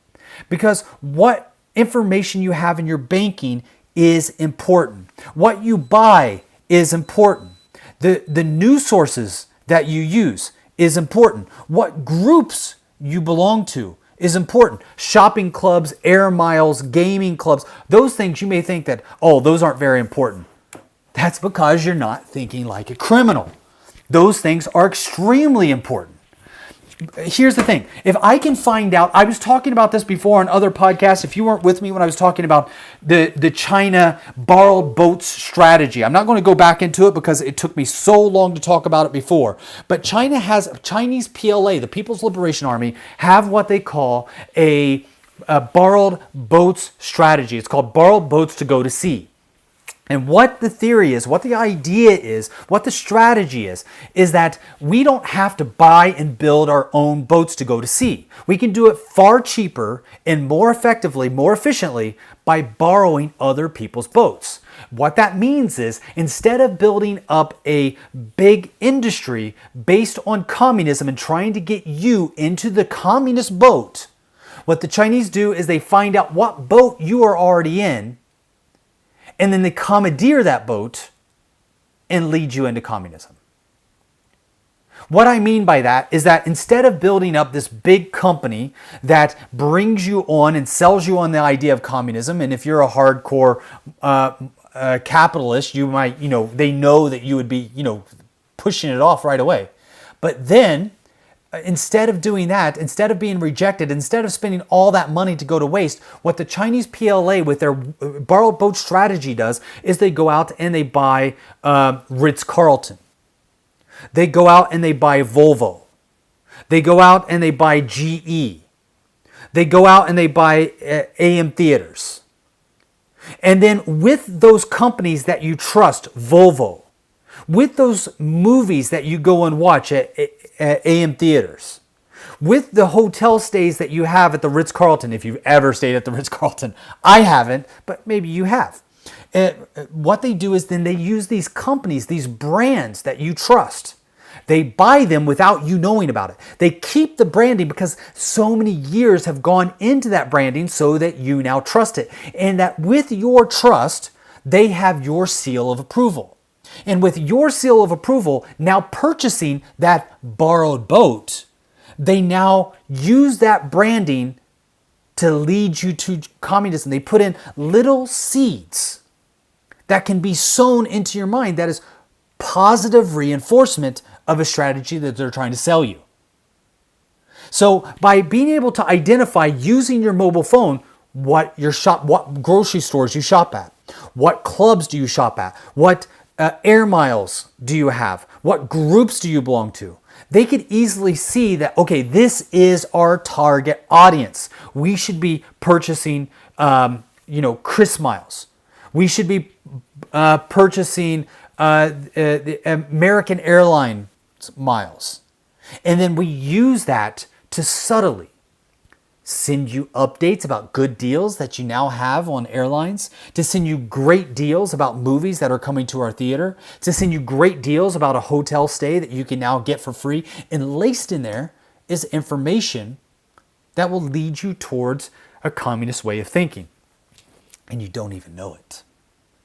Because what information you have in your banking is important. What you buy is important. The news sources that you use is important. What groups you belong to is important. Shopping clubs, air miles, gaming clubs, those things you may think that, oh, those aren't very important. That's because you're not thinking like a criminal. Those things are extremely important. Here's the thing. If I can find out, I was talking about this before on other podcasts. If you weren't with me when I was talking about the China borrowed boats strategy, I'm not going to go back into it because it took me so long to talk about it before. But Chinese PLA, the People's Liberation Army, have what they call a borrowed boats strategy. It's called borrowed boats to go to sea. And what the theory is, what the idea is, what the strategy is that we don't have to buy and build our own boats to go to sea. We can do it far cheaper and more effectively, more efficiently by borrowing other people's boats. What that means is instead of building up a big industry based on communism and trying to get you into the communist boat, what the Chinese do is they find out what boat you are already in, and then they commandeer that boat and lead you into communism. What I mean by that is that instead of building up this big company that brings you on and sells you on the idea of communism, and if you're a hardcore capitalist, you might, they know that you would be, pushing it off right away. But then instead of doing that, instead of being rejected, instead of spending all that money to go to waste, what the Chinese PLA with their borrowed boat strategy does is they go out and they buy Ritz-Carlton. They go out and they buy Volvo. They go out and they buy GE. They go out and they buy AM Theaters. And then with those companies that you trust, Volvo, with those movies that you go and watch at AM Theaters, with the hotel stays that you have at the Ritz-Carlton, if you've ever stayed at the Ritz-Carlton. I haven't, but maybe you have. What they do is then they use these companies, these brands that you trust. They buy them without you knowing about it. They keep the branding because so many years have gone into that branding so that you now trust it. And that with your trust, they have your seal of approval. And with your seal of approval, now purchasing that borrowed boat, they now use that branding to lead you to communism. They put in little seeds that can be sown into your mind that is positive reinforcement of a strategy that they're trying to sell you. So by being able to identify using your mobile phone what grocery stores you shop at, what clubs do you shop at, what air miles do you have, what groups do you belong to, they could easily see that, okay, this is our target audience. We should be purchasing, Chris miles. We should be purchasing the American Airlines miles. And then we use that to subtly send you updates about good deals that you now have on airlines, to send you great deals about movies that are coming to our theater, to send you great deals about a hotel stay that you can now get for free. And laced in there is information that will lead you towards a communist way of thinking. And you don't even know it.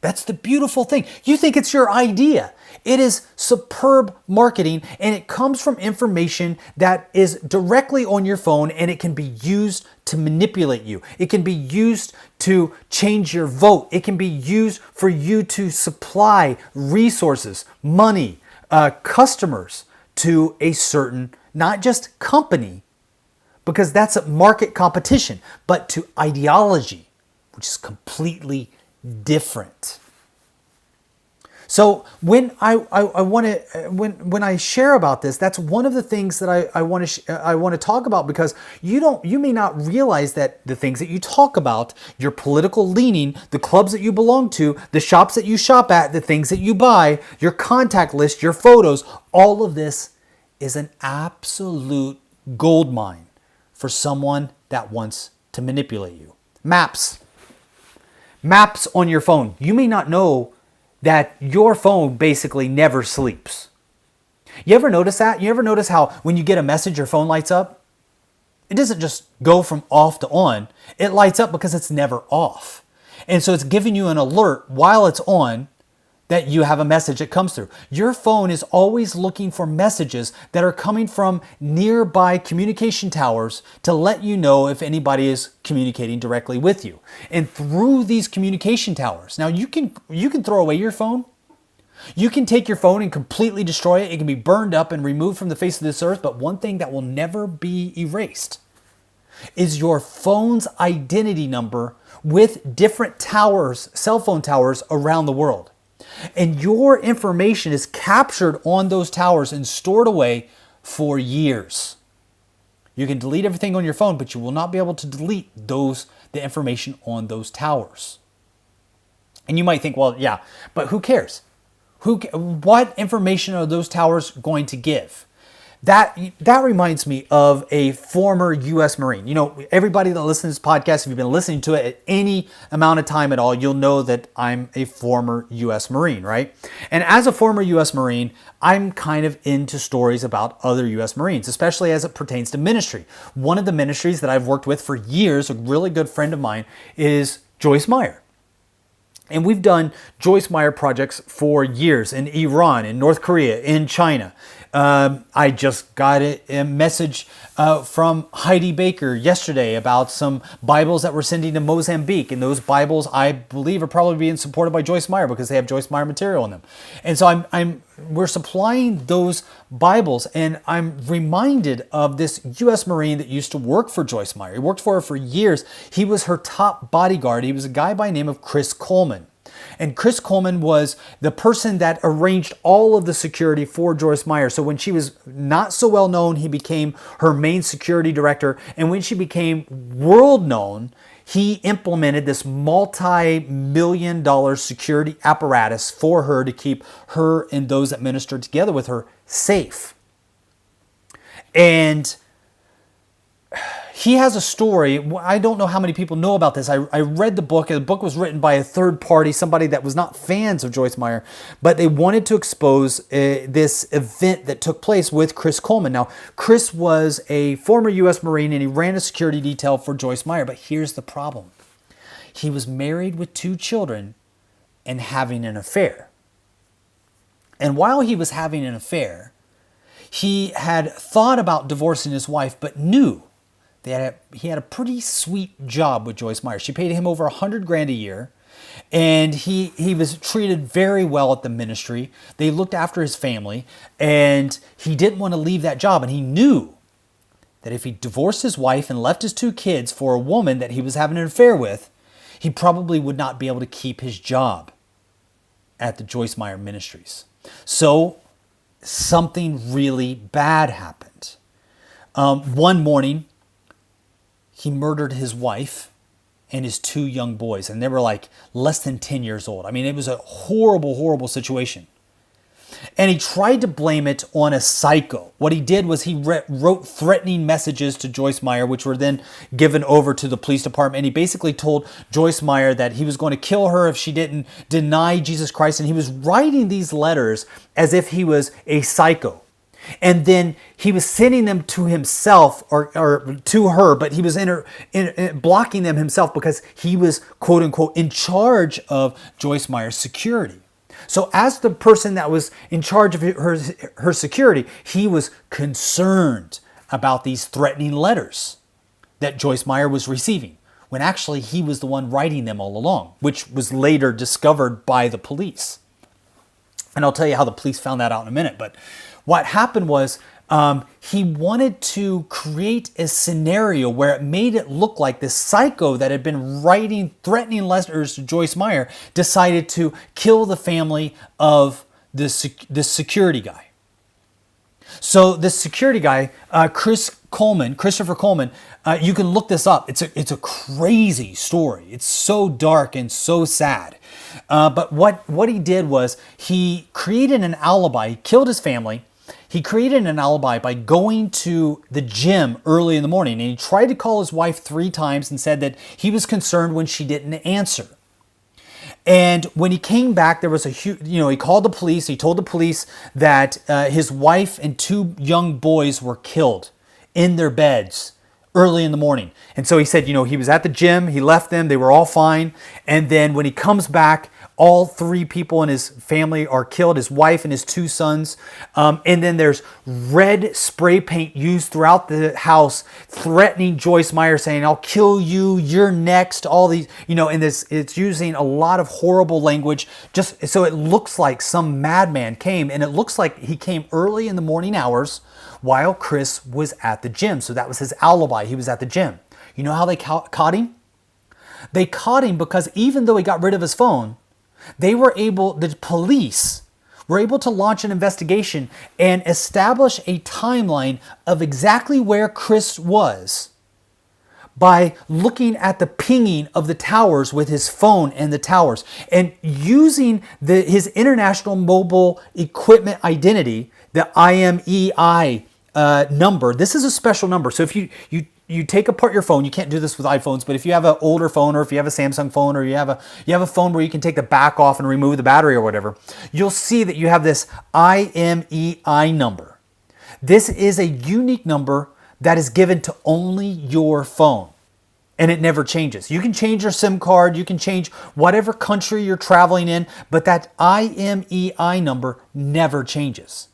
That's the beautiful thing. You think it's your idea. It is superb marketing, and it comes from information that is directly on your phone, and it can be used to manipulate you. It can be used to change your vote. It can be used for you to supply resources, money, customers to a certain, not just company, because that's a market competition, but to ideology, which is completely different. So when when I share about this, that's one of the things that I want to talk about, because you may not realize that the things that you talk about, your political leaning, the clubs that you belong to, the shops that you shop at, the things that you buy, your contact list, your photos, all of this is an absolute gold mine for someone that wants to manipulate you. Maps on your phone. You may not know that your phone basically never sleeps. You ever notice that? You ever notice how when you get a message, your phone lights up? It doesn't just go from off to on. It lights up because it's never off. And so it's giving you an alert while it's on that you have a message that comes through. Your phone is always looking for messages that are coming from nearby communication towers to let you know if anybody is communicating directly with you. And through these communication towers, now you can throw away your phone You can take your phone and completely destroy it. It can be burned up and removed from the face of this earth. But one thing that will never be erased is your phone's identity number with different towers, cell phone towers around the world. And your information is captured on those towers and stored away for years. You can delete everything on your phone, but you will not be able to delete the information on those towers. And you might think, well, yeah, but who cares? What information are those towers going to give? That reminds me of a former U.S. Marine. You know, everybody that listens to this podcast, if you've been listening to it at any amount of time at all, you'll know that I'm a former U.S. Marine, right? And as a former U.S. Marine, I'm kind of into stories about other U.S. Marines, especially as it pertains to ministry. One of the ministries that I've worked with for years, a really good friend of mine, is Joyce Meyer. And we've done Joyce Meyer projects for years in Iran, in North Korea, in China. I just got a message from Heidi Baker yesterday about some Bibles that we're sending to Mozambique. And those Bibles, I believe, are probably being supported by Joyce Meyer because they have Joyce Meyer material in them. And so we're supplying those Bibles, and I'm reminded of this U.S. Marine that used to work for Joyce Meyer. He worked for her for years. He was her top bodyguard. He was a guy by the name of Chris Coleman. And Chris Coleman was the person that arranged all of the security for Joyce Meyer. So when she was not so well known, he became her main security director. And when she became world known, he implemented this multi-million-dollar security apparatus for her to keep her and those that ministered together with her safe. And he has a story. I don't know how many people know about this. I read the book. The book was written by a third party, somebody that was not fans of Joyce Meyer, but they wanted to expose this event that took place with Chris Coleman. Now, Chris was a former U.S. Marine, and he ran a security detail for Joyce Meyer, but here's the problem. He was married with 2 children and having an affair. And while he was having an affair, he had thought about divorcing his wife, but knew he had a pretty sweet job with Joyce Meyer. She paid him over $100,000 a year, and he was treated very well at the ministry. They looked after his family, and he didn't want to leave that job. And he knew that if he divorced his wife and left his 2 kids for a woman that he was having an affair with, he probably would not be able to keep his job at the Joyce Meyer Ministries. So something really bad happened. One morning, he murdered his wife and his 2 young boys, and they were like less than 10 years old. I mean, it was a horrible, horrible situation. And he tried to blame it on a psycho. What he did was he wrote threatening messages to Joyce Meyer, which were then given over to the police department. And he basically told Joyce Meyer that he was going to kill her if she didn't deny Jesus Christ. And he was writing these letters as if he was a psycho. And then he was sending them to himself or to her, but he was blocking them himself because he was, quote unquote, in charge of Joyce Meyer's security. So as the person that was in charge of her security, he was concerned about these threatening letters that Joyce Meyer was receiving, when actually he was the one writing them all along, which was later discovered by the police. And I'll tell you how the police found that out in a minute. But what happened was he wanted to create a scenario where it made it look like this psycho that had been writing threatening letters to Joyce Meyer decided to kill the family of this security guy. So this security guy, Christopher Coleman, you can look this up. It's a crazy story. It's so dark and so sad. But what he did was he created an alibi. He killed his family. He created an alibi by going to the gym early in the morning, and he tried to call his wife 3 times and said that he was concerned when she didn't answer. And when he came back, there was he called the police. He told the police that his wife and 2 young boys were killed in their beds early in the morning. And so he said, he was at the gym. He left them. They were all fine. And then when he comes back, All 3 people in his family are killed, his wife and his 2 sons. And then there's red spray paint used throughout the house, threatening Joyce Meyer, saying, I'll kill you, you're next, all these, and it's using a lot of horrible language, just so it looks like some madman came, and it looks like he came early in the morning hours while Chris was at the gym. So that was his alibi. He was at the gym. You know how they caught him? They caught him because even though he got rid of his phone, the police were able to launch an investigation and establish a timeline of exactly where Chris was by looking at the pinging of the towers with his phone and the towers, and using his International Mobile Equipment Identity, the IMEI number. This is a special number. So if you take apart your phone, you can't do this with iPhones, but if you have an older phone, or if you have a Samsung phone, or you have a phone where you can take the back off and remove the battery or whatever, you'll see that you have this IMEI number. This is a unique number that is given to only your phone, and it never changes. You can change your SIM card, you can change whatever country you're traveling in, but that IMEI number never changes.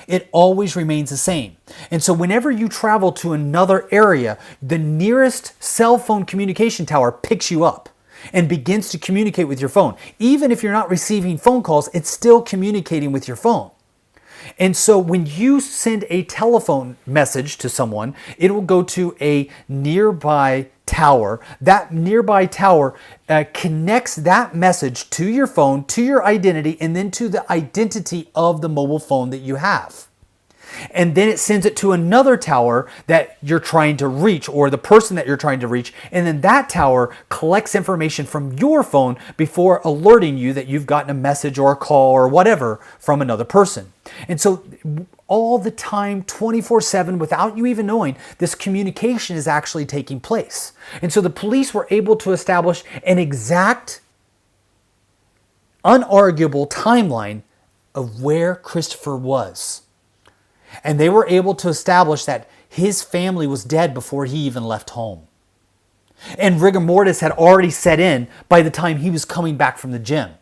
It always remains the same. And so whenever you travel to another area, the nearest cell phone communication tower picks you up and begins to communicate with your phone. Even if you're not receiving phone calls, it's still communicating with your phone. And so when you send a telephone message to someone, it will go to a nearby tower. That nearby tower connects that message to your phone, to your identity, and then to the identity of the mobile phone that you have. And then it sends it to another tower that you're trying to reach, or the person that you're trying to reach. And then that tower collects information from your phone before alerting you that you've gotten a message or a call or whatever from another person. And so all the time, 24/7, without you even knowing, this communication is actually taking place. And so the police were able to establish an exact, unarguable timeline of where Christopher was. And they were able to establish that his family was dead before he even left home. And rigor mortis had already set in by the time he was coming back from the gym.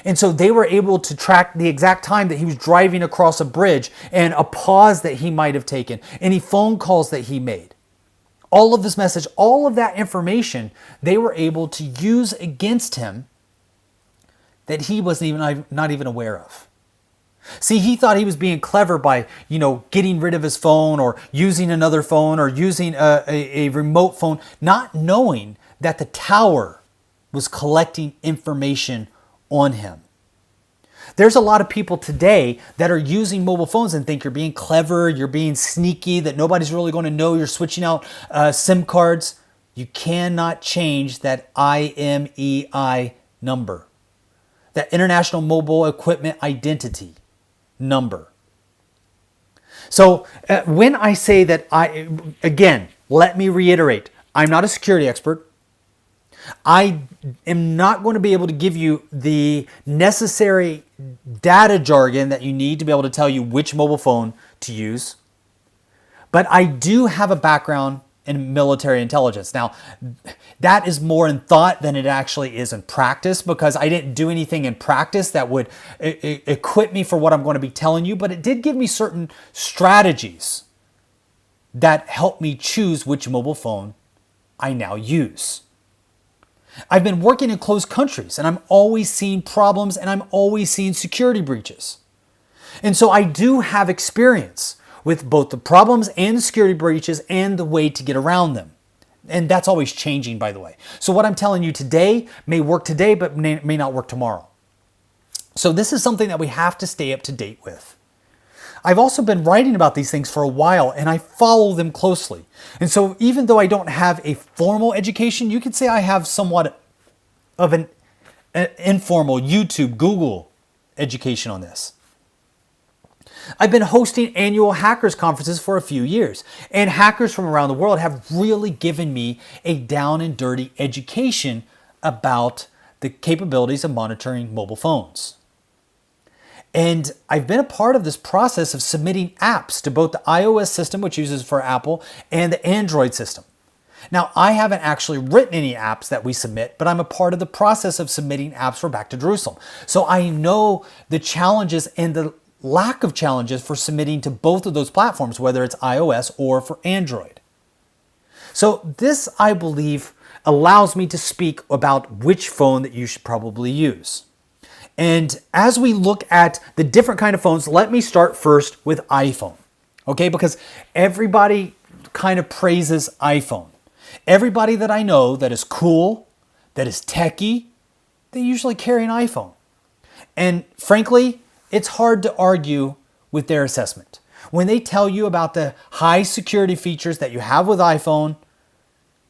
And so they were able to track the exact time that he was driving across a bridge, and a pause that he might have taken, any phone calls that he made. All of this message, all of that information, they were able to use against him that he wasn't not even aware of. See, he thought he was being clever by, getting rid of his phone, or using another phone, or using a remote phone, not knowing that the tower was collecting information on him. There's a lot of people today that are using mobile phones and think you're being clever, you're being sneaky, that nobody's really going to know you're switching out SIM cards. You cannot change that IMEI number, that International Mobile Equipment Identity number. So when I say that, again, let me reiterate, I'm not a security expert. I am not going to be able to give you the necessary data jargon that you need to be able to tell you which mobile phone to use. But I do have a background in military intelligence. Now, that is more in thought than it actually is in practice, because I didn't do anything in practice that would equip me for what I'm going to be telling you, but it did give me certain strategies that helped me choose which mobile phone I now use. I've been working in closed countries, and I'm always seeing problems, and I'm always seeing security breaches. And so I do have experience with both the problems and the security breaches and the way to get around them. And that's always changing, by the way. So what I'm telling you today may work today, but may not work tomorrow. So this is something that we have to stay up to date with. I've also been writing about these things for a while, and I follow them closely. And so even though I don't have a formal education, you could say I have somewhat of an informal YouTube, Google education on this. I've been hosting annual hackers conferences for a few years, and hackers from around the world have really given me a down and dirty education about the capabilities of monitoring mobile phones. And I've been a part of this process of submitting apps to both the iOS system, which uses for Apple, and the Android system. Now, I haven't actually written any apps that we submit, but I'm a part of the process of submitting apps for Back to Jerusalem. So I know the challenges and the lack of challenges for submitting to both of those platforms, whether it's iOS or for Android. So this, I believe, allows me to speak about which phone that you should probably use. And as we look at the different kind of phones, let me start first with iPhone. Okay, because everybody kind of praises iPhone. Everybody that I know that is cool, that is techie, they usually carry an iPhone. And frankly, it's hard to argue with their assessment. When they tell you about the high security features that you have with iPhone,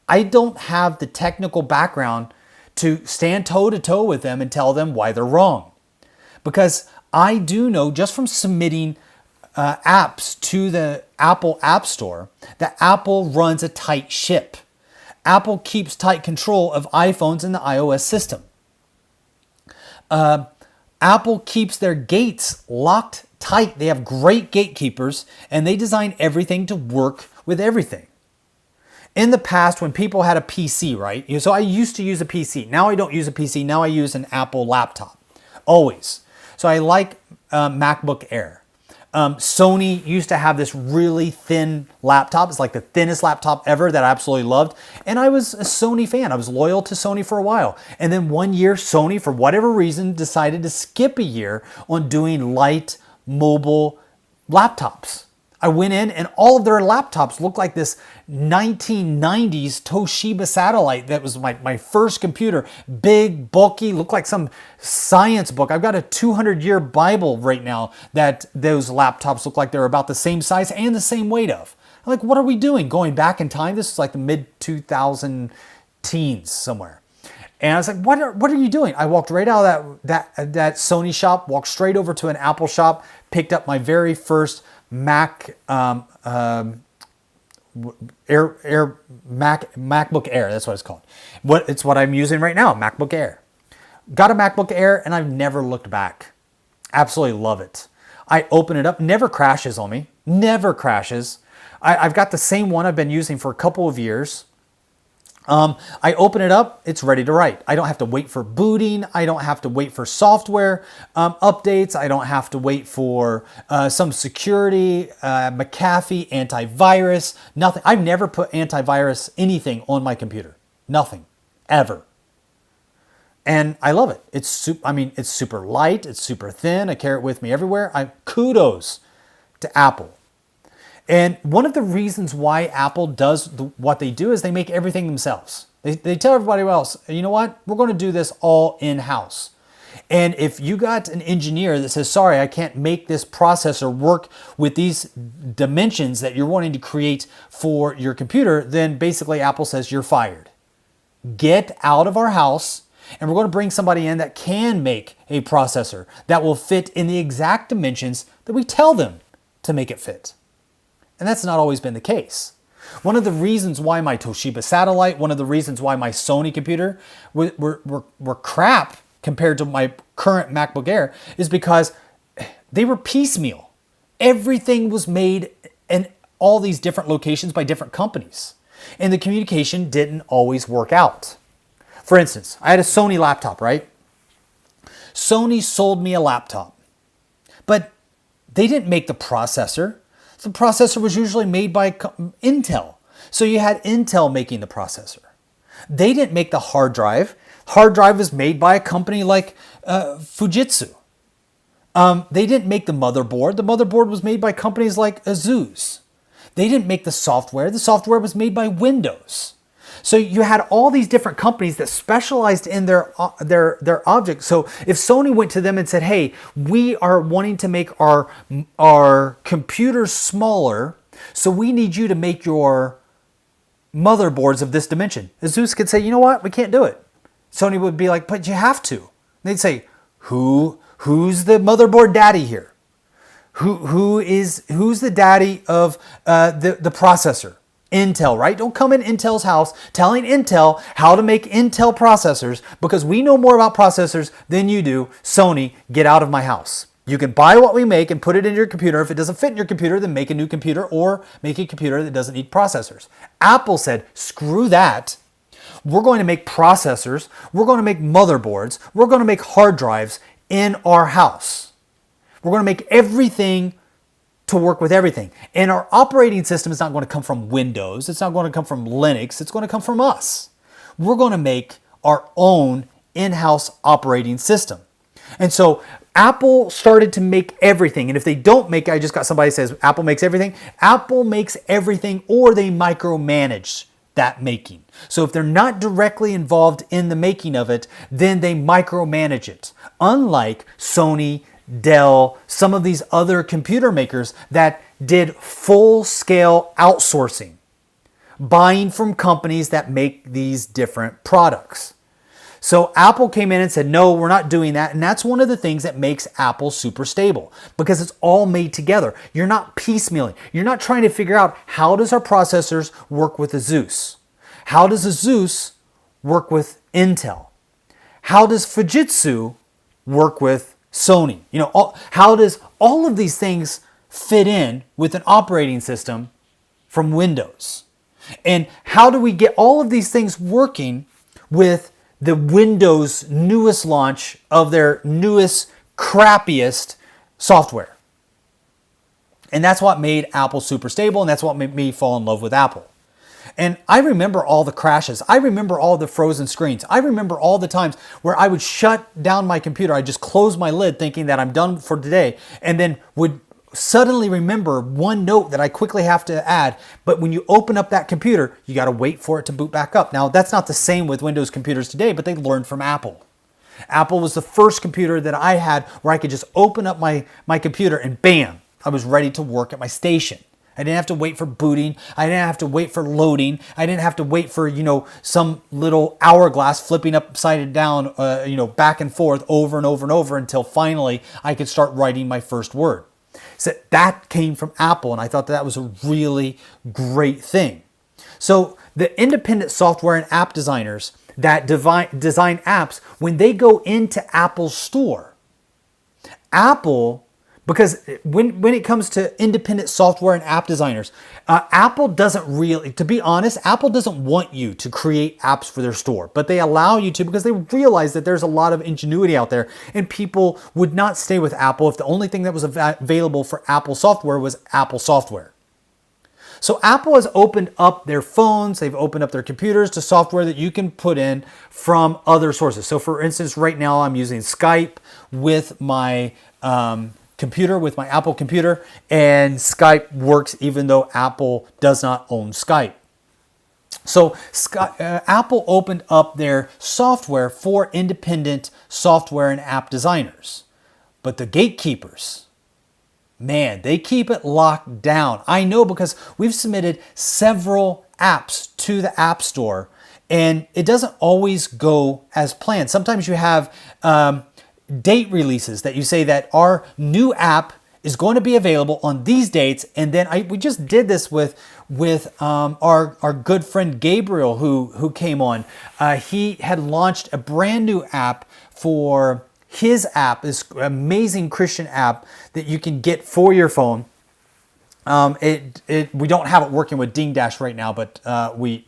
I don't have the technical background to stand toe to toe with them and tell them why they're wrong. Because I do know just from submitting apps to the Apple App Store that Apple runs a tight ship. Apple keeps tight control of iPhones in the iOS system. Apple keeps their gates locked tight. They have great gatekeepers and they design everything to work with everything. In the past, when people had a PC, right? So I used to use a PC. Now I don't use a PC. Now I use an Apple laptop. Always. So I like MacBook Air. Sony used to have this really thin laptop. It's like the thinnest laptop ever that I absolutely loved. And I was a Sony fan. I was loyal to Sony for a while. And then one year, Sony, for whatever reason, decided to skip a year on doing light mobile laptops. I went in and all of their laptops looked like this 1990s Toshiba satellite that was my first computer. Big, bulky, looked like some science book. I've got a 200-year Bible right now that those laptops look like they're about the same size and the same weight of. I'm like, what are we doing? Going back in time? This is like the mid-2000 teens somewhere. And I was like, what are you doing? I walked right out of that Sony shop, walked straight over to an Apple shop, picked up my very first MacBook Air. That's what it's called. It's what I'm using right now, MacBook Air. Got a MacBook Air and I've never looked back. Absolutely love it. I open it up, never crashes on me. Never crashes. I've got the same one I've been using for a couple of years. I open it up, it's ready to write. I don't have to wait for booting. I don't have to wait for software updates. I don't have to wait for some security, McAfee, antivirus, nothing. I've never put antivirus anything on my computer. Nothing, ever. And I love it. It's super light. It's super thin. I carry it with me everywhere. Kudos to Apple. And one of the reasons why Apple does what they do is they make everything themselves. They tell everybody else, you know what? We're going to do this all in-house. And if you got an engineer that says, sorry, I can't make this processor work with these dimensions that you're wanting to create for your computer, then basically Apple says you're fired. Get out of our house, and we're going to bring somebody in that can make a processor that will fit in the exact dimensions that we tell them to make it fit. And that's not always been the case. One of the reasons why my Toshiba satellite, one of the reasons why my Sony computer were crap compared to my current MacBook Air is because they were piecemeal. Everything was made in all these different locations by different companies. And the communication didn't always work out. For instance, I had a Sony laptop, right? Sony sold me a laptop, but they didn't make the processor. The processor was usually made by Intel. So you had Intel making the processor. They didn't make the hard drive. Hard drive was made by a company like Fujitsu. They didn't make the motherboard. The motherboard was made by companies like Asus. They didn't make the software. The software was made by Windows. So you had all these different companies that specialized in their objects. So if Sony went to them and said, hey, we are wanting to make our computers smaller, so we need you to make your motherboards of this dimension. Asus could say, you know what, we can't do it. Sony would be like, but you have to. They'd say, who's the motherboard daddy here? Who's the daddy of the processor? Intel, right? Don't come in Intel's house telling Intel how to make Intel processors because we know more about processors than you do. Sony, get out of my house. You can buy what we make and put it in your computer. If it doesn't fit in your computer, then make a new computer or make a computer that doesn't need processors. Apple said, screw that. We're going to make processors. We're going to make motherboards. We're going to make hard drives in our house. We're going to make everything to work with everything. And our operating system is not going to come from Windows. It's not going to come from Linux. It's going to come from us. We're going to make our own in-house operating system. And so Apple started to make everything. And if they don't make it, I just got somebody that says Apple makes everything. Apple makes everything, or they micromanage that making. So if they're not directly involved in the making of it, then they micromanage it. Unlike Sony, Dell, some of these other computer makers that did full-scale outsourcing, buying from companies that make these different products. So Apple came in and said, no, we're not doing that. And that's one of the things that makes Apple super stable, because it's all made together. You're not piecemealing. You're not trying to figure out, how does our processors work with Asus? How does Asus work with Intel? How does Fujitsu work with Sony? How does all of these things fit in with an operating system from Windows? And how do we get all of these things working with the Windows newest launch of their newest, crappiest software? And that's what made Apple super stable, and that's what made me fall in love with Apple. And I remember all the crashes. I remember all the frozen screens. I remember all the times where I would shut down my computer. I'd just close my lid thinking that I'm done for today, and then would suddenly remember one note that I quickly have to add. But when you open up that computer, you got to wait for it to boot back up. Now, that's not the same with Windows computers today, but they learned from Apple. Apple was the first computer that I had where I could just open up my computer and bam, I was ready to work at my station. I didn't have to wait for booting. I didn't have to wait for loading. I didn't have to wait for, some little hourglass flipping upside down, back and forth over and over and over until finally I could start writing my first word. So that came from Apple, and I thought that was a really great thing. So the independent software and app designers that design apps, when they go into Apple's store, Apple, because when it comes to independent software and app designers, Apple doesn't really, to be honest, Apple doesn't want you to create apps for their store, but they allow you to because they realize that there's a lot of ingenuity out there, and people would not stay with Apple if the only thing that was available for Apple software was Apple software. So Apple has opened up their phones, they've opened up their computers to software that you can put in from other sources. So for instance, right now I'm using Skype with my computer, with my Apple computer, and Skype works even though Apple does not own Skype. So Apple opened up their software for independent software and app designers. But the gatekeepers, man, they keep it locked down. I know because we've submitted several apps to the App Store, and it doesn't always go as planned. Sometimes you have date releases that you say that our new app is going to be available on these dates, and then we just did this with our good friend Gabriel who came on. He had launched a brand new app for his app, this amazing Christian app that you can get for your phone. We don't have it working with Ding Dash right now, but we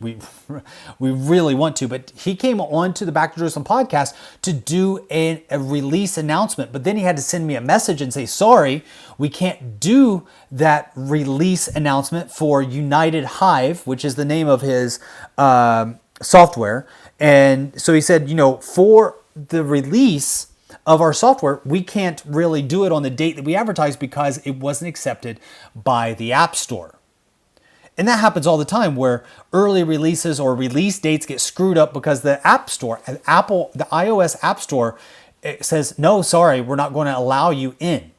really want to. But he came on to the Back to Jerusalem podcast to do a release announcement. But then he had to send me a message and say, sorry, we can't do that release announcement for United Hive, which is the name of his software. And so he said, for the release of our software, we can't really do it on the date that we advertise because it wasn't accepted by the App Store. And that happens all the time where early releases or release dates get screwed up because the App Store, the iOS App Store, says, no, sorry, we're not going to allow you in.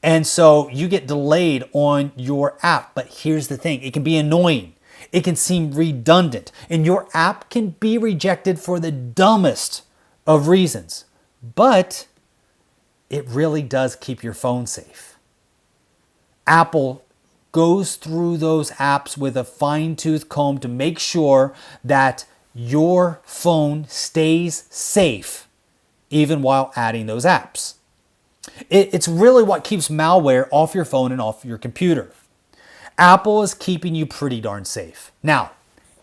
And so you get delayed on your app. But here's the thing, it can be annoying. It can seem redundant, and your app can be rejected for the dumbest of reasons, but it really does keep your phone safe. Apple goes through those apps with a fine-tooth comb to make sure that your phone stays safe even while adding those apps. It's really what keeps malware off your phone and off your computer. Apple is keeping you pretty darn safe. Now,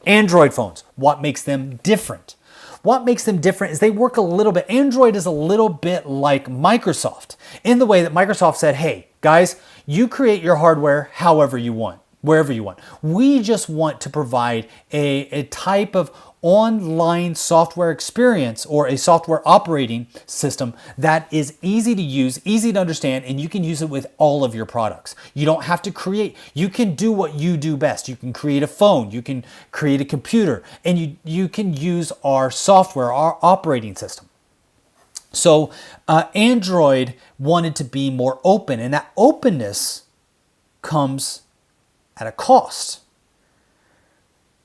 Android phones, what makes them different? What makes them different is they work a little bit. Android is a little bit like Microsoft in the way that Microsoft said, hey, guys, you create your hardware however you want, wherever you want. We just want to provide a type of online software experience or a software operating system that is easy to use, easy to understand, and you can use it with all of your products. You don't have to create. You can do what you do best. You can create a phone, you can create a computer, and you can use our software, our operating system. So Android wanted to be more open, and that openness comes at a cost.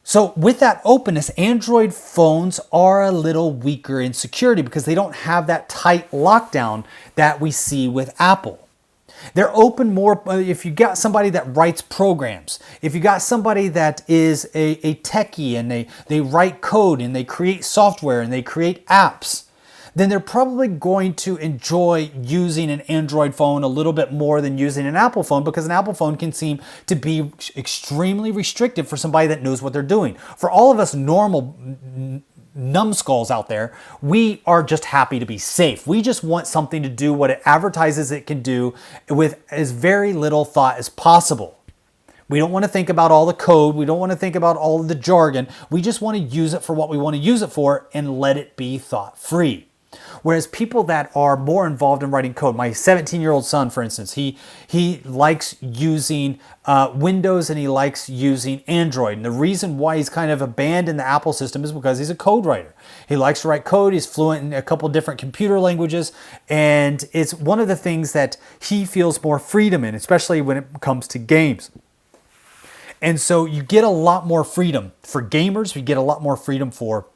So with that openness, Android phones are a little weaker in security because they don't have that tight lockdown that we see with Apple. They're open more if you got somebody that writes programs, if you got somebody that is a techie and they write code and they create software and they create apps, then they're probably going to enjoy using an Android phone a little bit more than using an Apple phone, because an Apple phone can seem to be extremely restrictive for somebody that knows what they're doing. For all of us normal numbskulls out there, we are just happy to be safe. We just want something to do what it advertises it can do with as very little thought as possible. We don't want to think about all the code. We don't want to think about all of the jargon. We just want to use it for what we want to use it for and let it be thought-free. Whereas people that are more involved in writing code, my 17-year-old son, for instance, he likes using Windows and he likes using Android. And the reason why he's kind of abandoned the Apple system is because he's a code writer. He likes to write code. He's fluent in a couple different computer languages. And it's one of the things that he feels more freedom in, especially when it comes to games. And so you get a lot more freedom for gamers. You get a lot more freedom for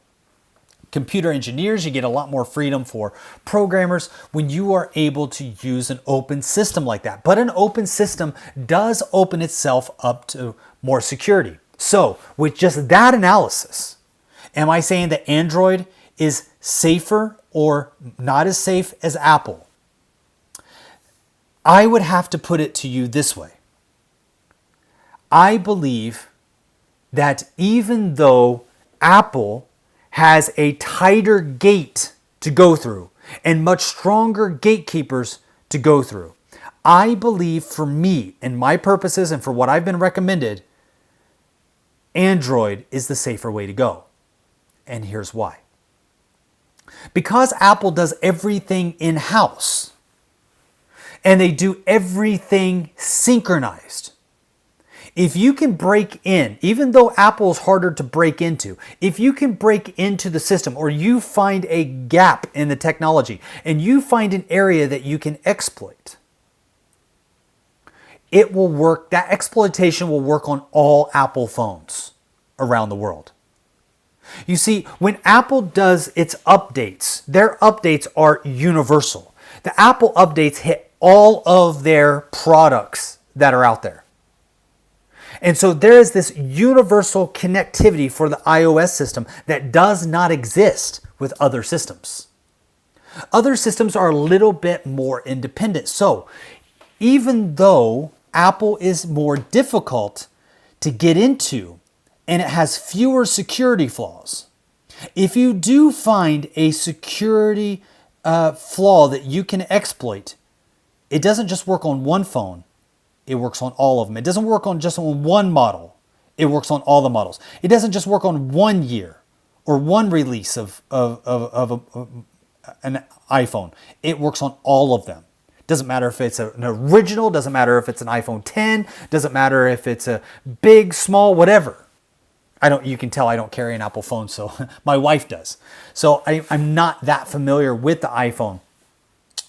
computer engineers, you get a lot more freedom for programmers when you are able to use an open system like that. But an open system does open itself up to more security. So with just that analysis, am I saying that Android is safer or not as safe as Apple? I would have to put it to you this way. I believe that even though Apple has a tighter gate to go through and much stronger gatekeepers to go through, I believe for me and my purposes and for what I've been recommended, Android is the safer way to go. And here's why. Because Apple does everything in-house and they do everything synchronized. If you can break in, even though Apple is harder to break into, if you can break into the system or you find a gap in the technology and you find an area that you can exploit, it will work. That exploitation will work on all Apple phones around the world. You see, when Apple does its updates, their updates are universal. The Apple updates hit all of their products that are out there. And so there is this universal connectivity for the iOS system that does not exist with other systems. Other systems are a little bit more independent. So even though Apple is more difficult to get into and it has fewer security flaws, if you do find a security flaw that you can exploit, it doesn't just work on one phone. It works on all of them. It doesn't work on just on one model. It works on all the models. It doesn't just work on 1 year or one release of an iPhone. It works on all of them. Doesn't matter if it's an original. Doesn't matter if it's an iPhone 10. Doesn't matter if it's a big, small, whatever. You can tell I don't carry an Apple phone, so my wife does. So I'm not that familiar with the iPhone.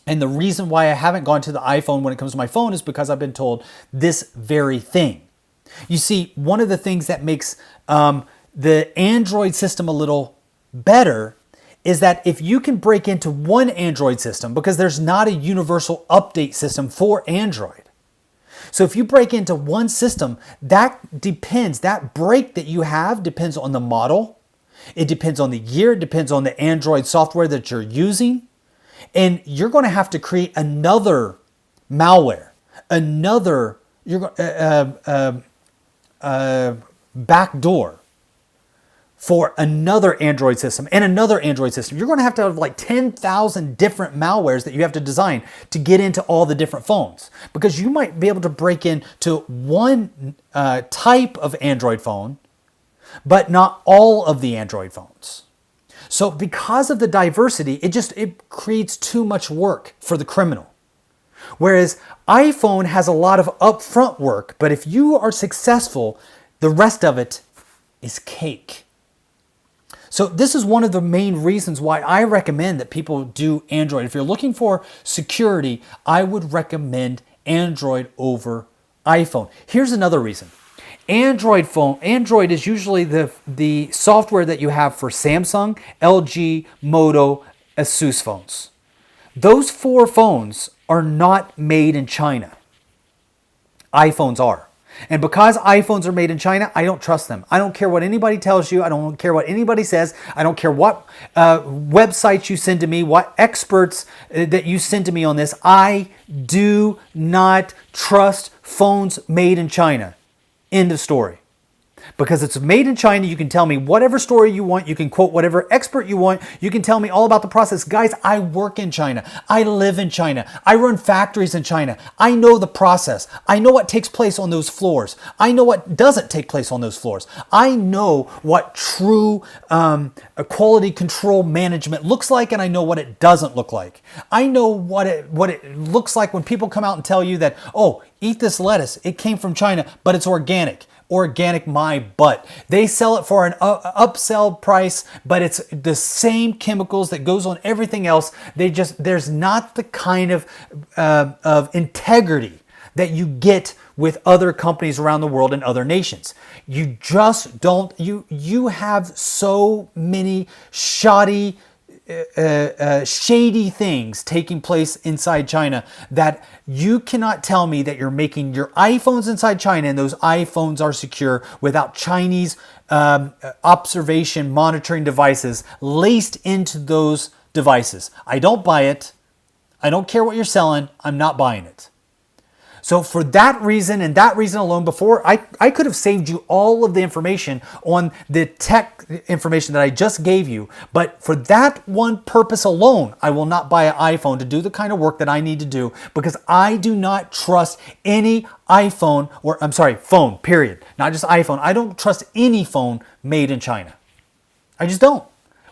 And the reason why I haven't gone to the iPhone when it comes to my phone is because I've been told this very thing. You see, one of the things that makes the Android system a little better is that if you can break into one Android system, because there's not a universal update system for Android. So if you break into one system, that break that you have depends on the model. It depends on the year. It depends on the Android software that you're using. And you're going to have to create another malware, another backdoor for another Android system and another Android system. You're going to have like 10,000 different malwares that you have to design to get into all the different phones, because you might be able to break into one type of Android phone, but not all of the Android phones. So because of the diversity, it creates too much work for the criminal. Whereas iPhone has a lot of upfront work, but if you are successful, the rest of it is cake. So this is one of the main reasons why I recommend that people do Android. If you're looking for security, I would recommend Android over iPhone. Here's another reason. Android is usually the software that you have for Samsung, LG, Moto, Asus phones. Those 4 phones are not made in China. iPhones are. And because iPhones are made in China, I don't trust them. I don't care what anybody tells you. I don't care what anybody says. I don't care what websites you send to me, what experts that you send to me on this. I do not trust phones made in China. End of story. Because it's made in China, you can tell me whatever story you want. You can quote whatever expert you want. You can tell me all about the process. Guys, I work in China. I live in China. I run factories in China. I know the process. I know what takes place on those floors. I know what doesn't take place on those floors. I know what true quality control management looks like, and I know what it doesn't look like. I know what it looks like when people come out and tell you that, oh, eat this lettuce. It came from China, but it's organic. Organic my butt. They sell it for an upsell price, but it's the same chemicals that goes on everything else. There's not the kind of integrity that you get with other companies around the world and other nations. You just don't. You have so many shoddy, shady things taking place inside China that you cannot tell me that you're making your iPhones inside China and those iPhones are secure without Chinese observation monitoring devices laced into those devices. I don't buy it. I don't care what you're selling. I'm not buying it. So for that reason and that reason alone, before I could have saved you all of the information on the tech information that I just gave you. But for that one purpose alone, I will not buy an iPhone to do the kind of work that I need to do, because I do not trust any iPhone, phone, period. Not just iPhone. I don't trust any phone made in China. I just don't.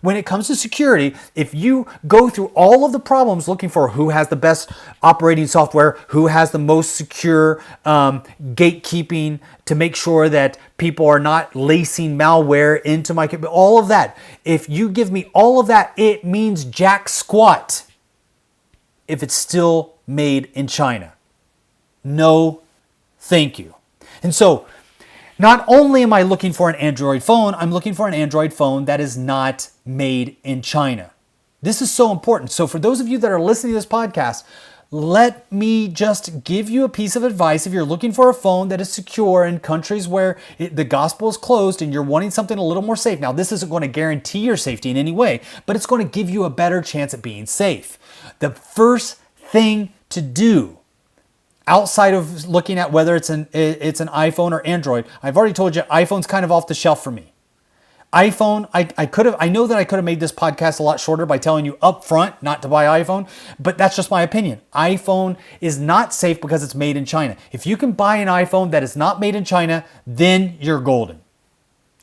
When it comes to security, if you go through all of the problems looking for who has the best operating software, who has the most secure gatekeeping to make sure that people are not lacing malware into my computer, all of that, if you give me all of that, it means jack squat if it's still made in China. No, thank you. And so, not only am I looking for an Android phone, I'm looking for an Android phone that is not made in China. This is so important. So for those of you that are listening to this podcast, let me just give you a piece of advice. If you're looking for a phone that is secure in countries where the gospel is closed and you're wanting something a little more safe. Now, this isn't going to guarantee your safety in any way, but it's going to give you a better chance at being safe. The first thing to do, outside of looking at whether it's an iPhone or Android, I've already told you iPhone's kind of off the shelf for me. iPhone, I know that I could have made this podcast a lot shorter by telling you up front not to buy iPhone, but that's just my opinion. iPhone is not safe because it's made in China. If you can buy an iPhone that is not made in China, then you're golden.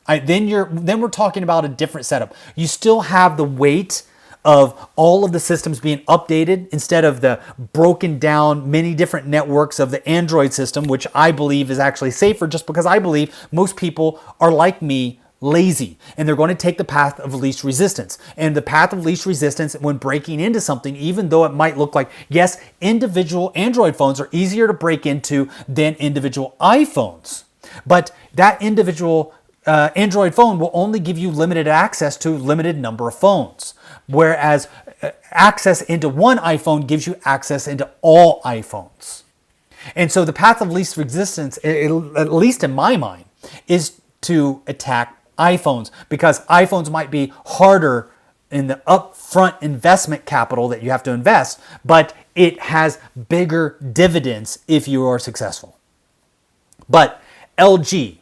Then we're talking about a different setup. You still have the weight of all of the systems being updated instead of the broken down many different networks of the Android system, which I believe is actually safer, just because I believe most people are like me, lazy, and they're going to take the path of least resistance. And the path of least resistance when breaking into something, even though it might look like, yes, individual Android phones are easier to break into than individual iPhones, but that individual Android phone will only give you limited access to a limited number of phones. Whereas access into one iPhone gives you access into all iPhones. And so the path of least resistance, at least in my mind, is to attack iPhones, because iPhones might be harder in the upfront investment capital that you have to invest, but it has bigger dividends if you are successful. But LG,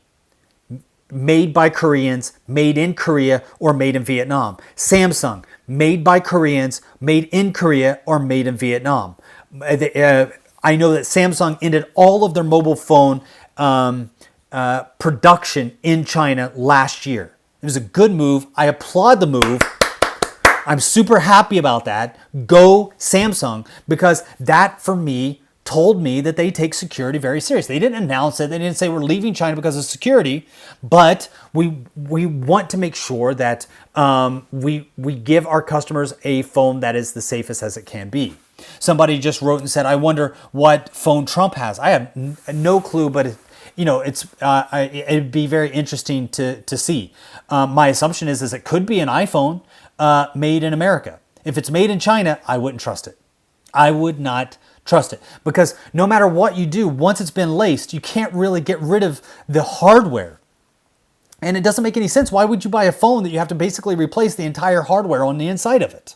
made by Koreans, made in Korea, or made in Vietnam. Samsung, made by Koreans, made in Korea, or made in Vietnam. I know that Samsung ended all of their mobile phone production in China last year. It was a good move. I applaud the move. I'm super happy about that. Go Samsung, because that for me told me that they take security very seriously. They didn't announce it. They didn't say we're leaving China because of security, but we want to make sure that we give our customers a phone that is the safest as it can be. Somebody just wrote and said, I wonder what phone Trump has. I have no clue, but it'd be very interesting to see. My assumption is it could be an iPhone made in America. If it's made in China, I wouldn't trust it. I would not trust it, because no matter what you do, once it's been laced, you can't really get rid of the hardware. And it doesn't make any sense. Why would you buy a phone that you have to basically replace the entire hardware on the inside of it?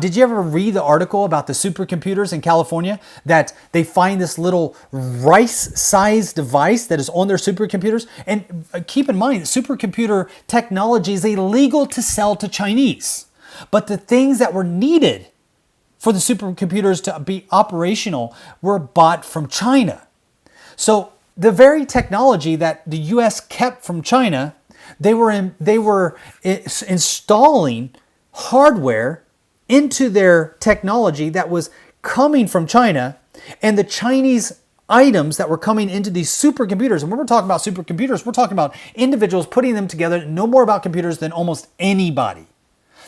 Did you ever read the article about the supercomputers in California, that they find this little rice-sized device that is on their supercomputers? And keep in mind, supercomputer technology is illegal to sell to Chinese. But the things that were needed for the supercomputers to be operational were bought from China. So the very technology that the U.S. kept from China, they were installing hardware into their technology that was coming from China, and the Chinese items that were coming into these supercomputers. And when we're talking about supercomputers, we're talking about individuals putting them together that know more about computers than almost anybody.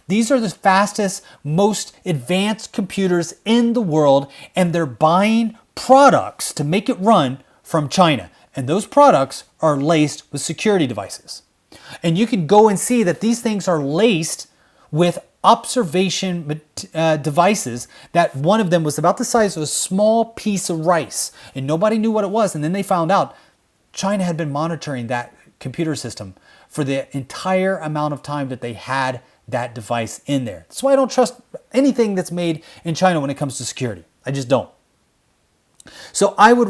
These are the fastest, most advanced computers in the world, and they're buying products to make it run from China. And those products are laced with security devices. And you can go and see that these things are laced with observation devices, that one of them was about the size of a small piece of rice, and nobody knew what it was. And then they found out China had been monitoring that computer system for the entire amount of time that they had that device in there. That's why I don't trust anything that's made in China when it comes to security. I just don't. So I would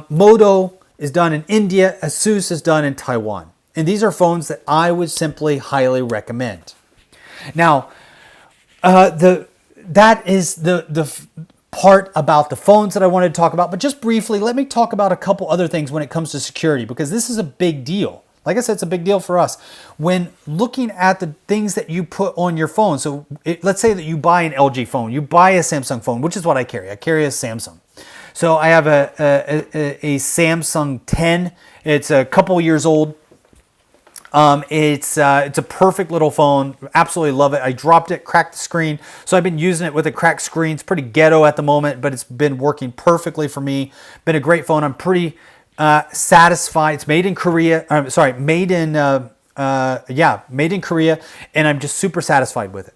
Moto is done in India, Asus is done in Taiwan. And these are phones that I would simply highly recommend. Now, that is the part about the phones that I wanted to talk about. But just briefly, let me talk about a couple other things when it comes to security, because this is a big deal. Like I said, it's a big deal for us. When looking at the things that you put on your phone, so let's say that you buy an LG phone, you buy a Samsung phone, which is what I carry. I carry a Samsung. So I have a Samsung 10. It's a couple years old. It's a perfect little phone. Absolutely love it. I dropped it, cracked the screen. So I've been using it with a cracked screen. It's pretty ghetto at the moment, but it's been working perfectly for me. Been a great phone. I'm pretty satisfied. It's made in Korea. Made in Korea, and I'm just super satisfied with it.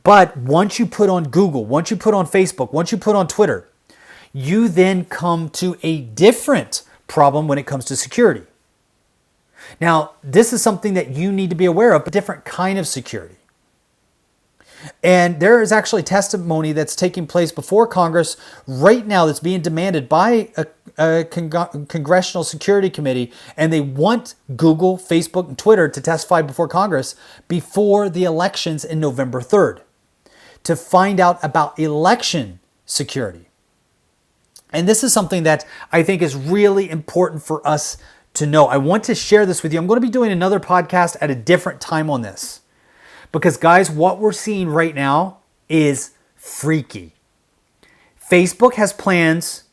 But once you put on Google, once you put on Facebook, once you put on Twitter, you then come to a different problem when it comes to security. Now, this is something that you need to be aware of, a different kind of security. And there is actually testimony that's taking place before Congress right now that's being demanded by a Congressional Security Committee, and they want Google, Facebook, and Twitter to testify before Congress before the elections in November 3rd to find out about election security. And this is something that I think is really important for us to know. I want to share this with you. I'm going to be doing another podcast at a different time on this. Because guys, what we're seeing right now is freaky. Facebook has plans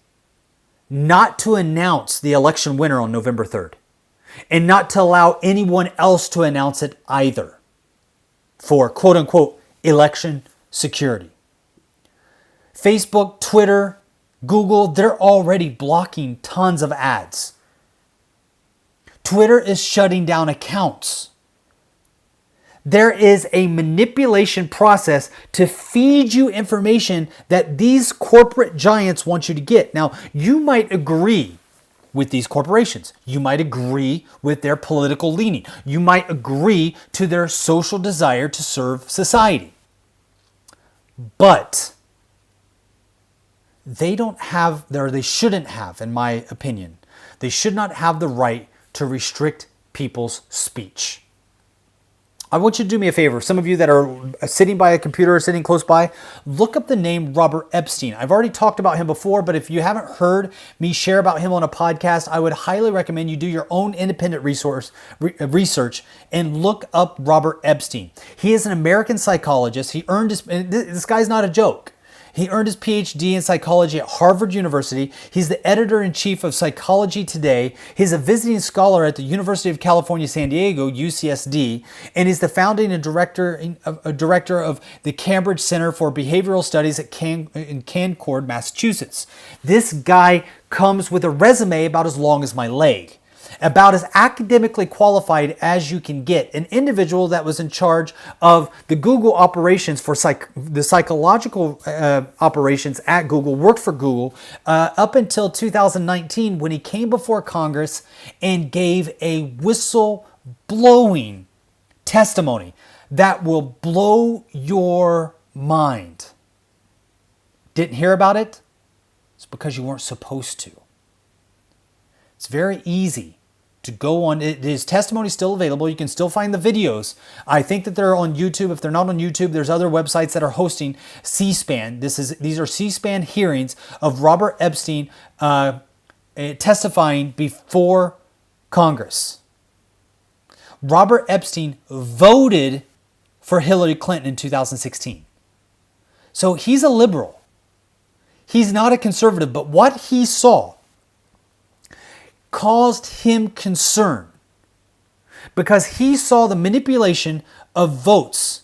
not to announce the election winner on November 3rd. And not to allow anyone else to announce it either. For quote unquote election security. Facebook, Twitter, Google, they're already blocking tons of ads. Twitter is shutting down accounts. There is a manipulation process to feed you information that these corporate giants want you to get. Now, you might agree with these corporations. You might agree with their political leaning. You might agree to their social desire to serve society. But they don't have, or they shouldn't have, in my opinion, they should not have the right to restrict people's speech. I want you to do me a favor. Some of you that are sitting by a computer or sitting close by, look up the name Robert Epstein. I've already talked about him before, but if you haven't heard me share about him on a podcast, I would highly recommend you do your own independent research and look up Robert Epstein. He is an American psychologist. He earned his, this guy's not a joke. He earned his PhD in psychology at Harvard University. He's the editor-in-chief of Psychology Today. He's a visiting scholar at the University of California, San Diego, UCSD, and he's the founding and director of the Cambridge Center for Behavioral Studies in Concord, Massachusetts. This guy comes with a resume about as long as my leg. About as academically qualified as you can get, an individual that was in charge of the Google operations for the psychological operations at Google, worked for Google up until 2019 when he came before Congress and gave a whistle-blowing testimony that will blow your mind. Didn't hear about it? It's because you weren't supposed to. It's very easy to go on. His testimony is still available. You can still find the videos. I think that they're on YouTube. If they're not on YouTube, there's other websites that are hosting C-SPAN. These are C-SPAN hearings of Robert Epstein testifying before Congress. Robert Epstein voted for Hillary Clinton in 2016. So he's a liberal. He's not a conservative, but what he saw caused him concern because he saw the manipulation of votes.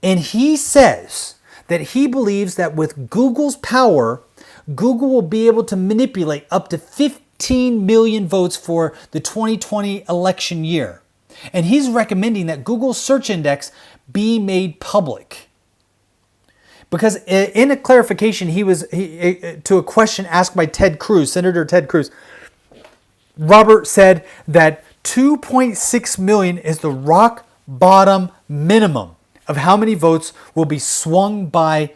And he says that he believes that with Google's power, Google will be able to manipulate up to 15 million votes for the 2020 election year. And he's recommending that Google's search index be made public. Because in a clarification, to a question asked by Ted Cruz, Senator Ted Cruz, Robert said that 2.6 million is the rock bottom minimum of how many votes will be swung by,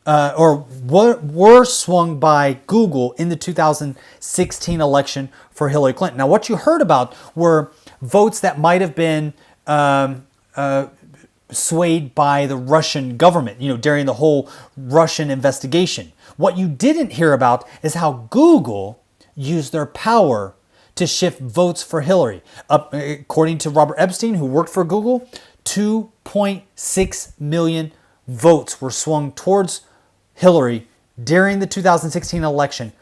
or were swung by Google in the 2016 election for Hillary Clinton. Now, what you heard about were votes that might have been swayed by the Russian government, during the whole Russian investigation. What you didn't hear about is how Google used their power to shift votes for Hillary. According to Robert Epstein, who worked for Google, 2.6 million votes were swung towards Hillary during the 2016 election.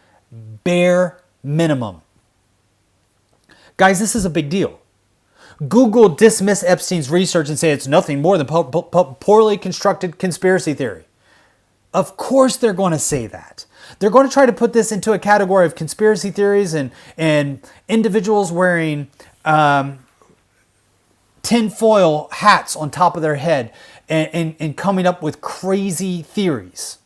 Bare minimum. Guys, this is a big deal. Google dismissed Epstein's research and say it's nothing more than poorly constructed conspiracy theory. Of course they're going to say that. They're going to try to put this into a category of conspiracy theories and individuals wearing tinfoil hats on top of their head and coming up with crazy theories.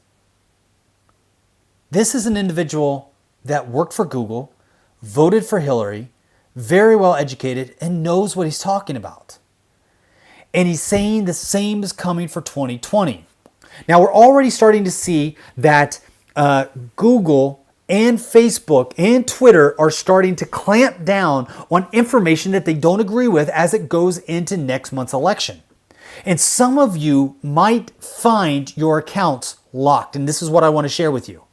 This is an individual that worked for Google, voted for Hillary, very well educated, and knows what he's talking about. And he's saying the same is coming for 2020. Now, we're already starting to see that Google and Facebook and Twitter are starting to clamp down on information that they don't agree with as it goes into next month's election. And some of you might find your accounts locked. And this is what I want to share with you.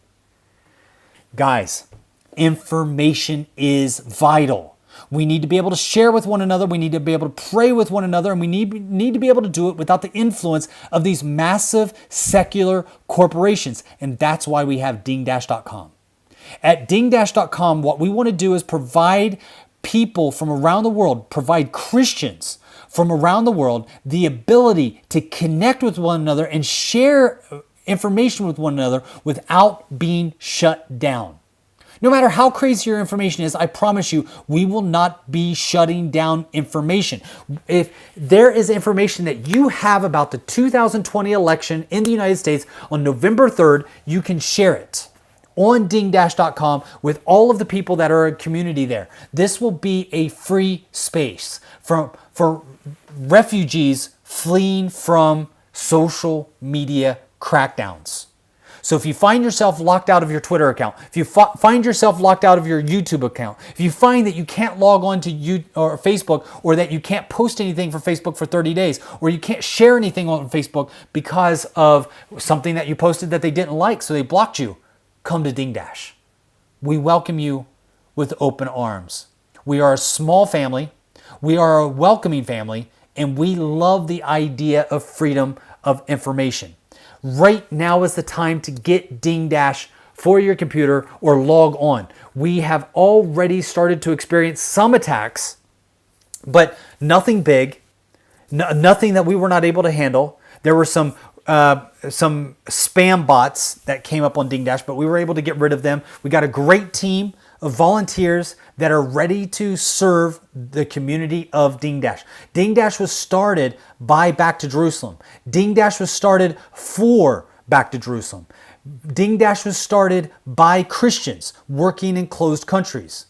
Guys, information is vital. We need to be able to share with one another. We need to be able to pray with one another. And we need to be able to do it without the influence of these massive secular corporations. And that's why we have dingdash.com. At dingdash.com, what we want to do is provide people from around the world, provide Christians from around the world the ability to connect with one another and share information with one another without being shut down. No matter how crazy your information is, I promise you, we will not be shutting down information. If there is information that you have about the 2020 election in the United States on November 3rd, you can share it on dingdash.com with all of the people that are a community there. This will be a free space for refugees fleeing from social media crackdowns. So if you find yourself locked out of your Twitter account, if you find yourself locked out of your YouTube account, if you find that you can't log on to Facebook, or that you can't post anything for Facebook for 30 days, or you can't share anything on Facebook because of something that you posted that they didn't like, so they blocked you, come to Dingdash. We welcome you with open arms. We are a small family. We are a welcoming family, and we love the idea of freedom of information. Right now is the time to get Dingdash for your computer or log on. We have already started to experience some attacks, but nothing big, nothing that we were not able to handle. There were some spam bots that came up on Dingdash, but we were able to get rid of them. We got a great team of volunteers that are ready to serve the community of Dingdash. Dingdash was started by Back to Jerusalem. Dingdash was started for Back to Jerusalem. Dingdash was started by Christians working in closed countries.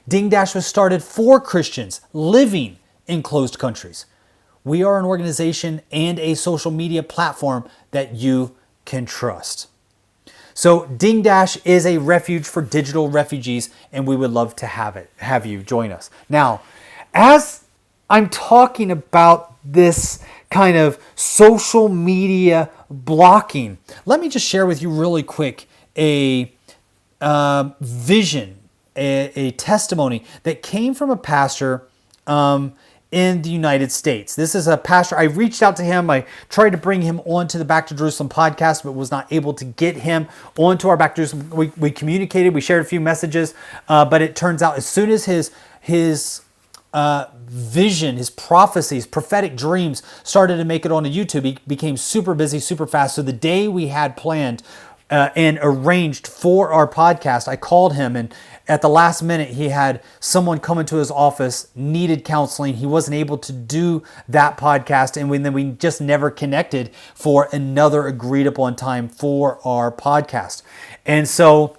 Dingdash was started for Christians living in closed countries. We are an organization and a social media platform that you can trust. So Dingdash is a refuge for digital refugees, and we would love to have you join us. Now, as I'm talking about this kind of social media blocking, let me just share with you really quick a vision, a testimony that came from a pastor in the United States. This is a pastor. I reached out to him. I tried to bring him onto the Back to Jerusalem podcast, but was not able to get him onto our Back to Jerusalem. We communicated, we shared a few messages, but it turns out as soon as his vision, his prophecies, prophetic dreams started to make it onto YouTube, he became super busy, super fast. So the day we had planned and arranged for our podcast, I called him, and at the last minute, he had someone come into his office, needed counseling. He wasn't able to do that podcast, and then we just never connected for another agreed upon time for our podcast. And so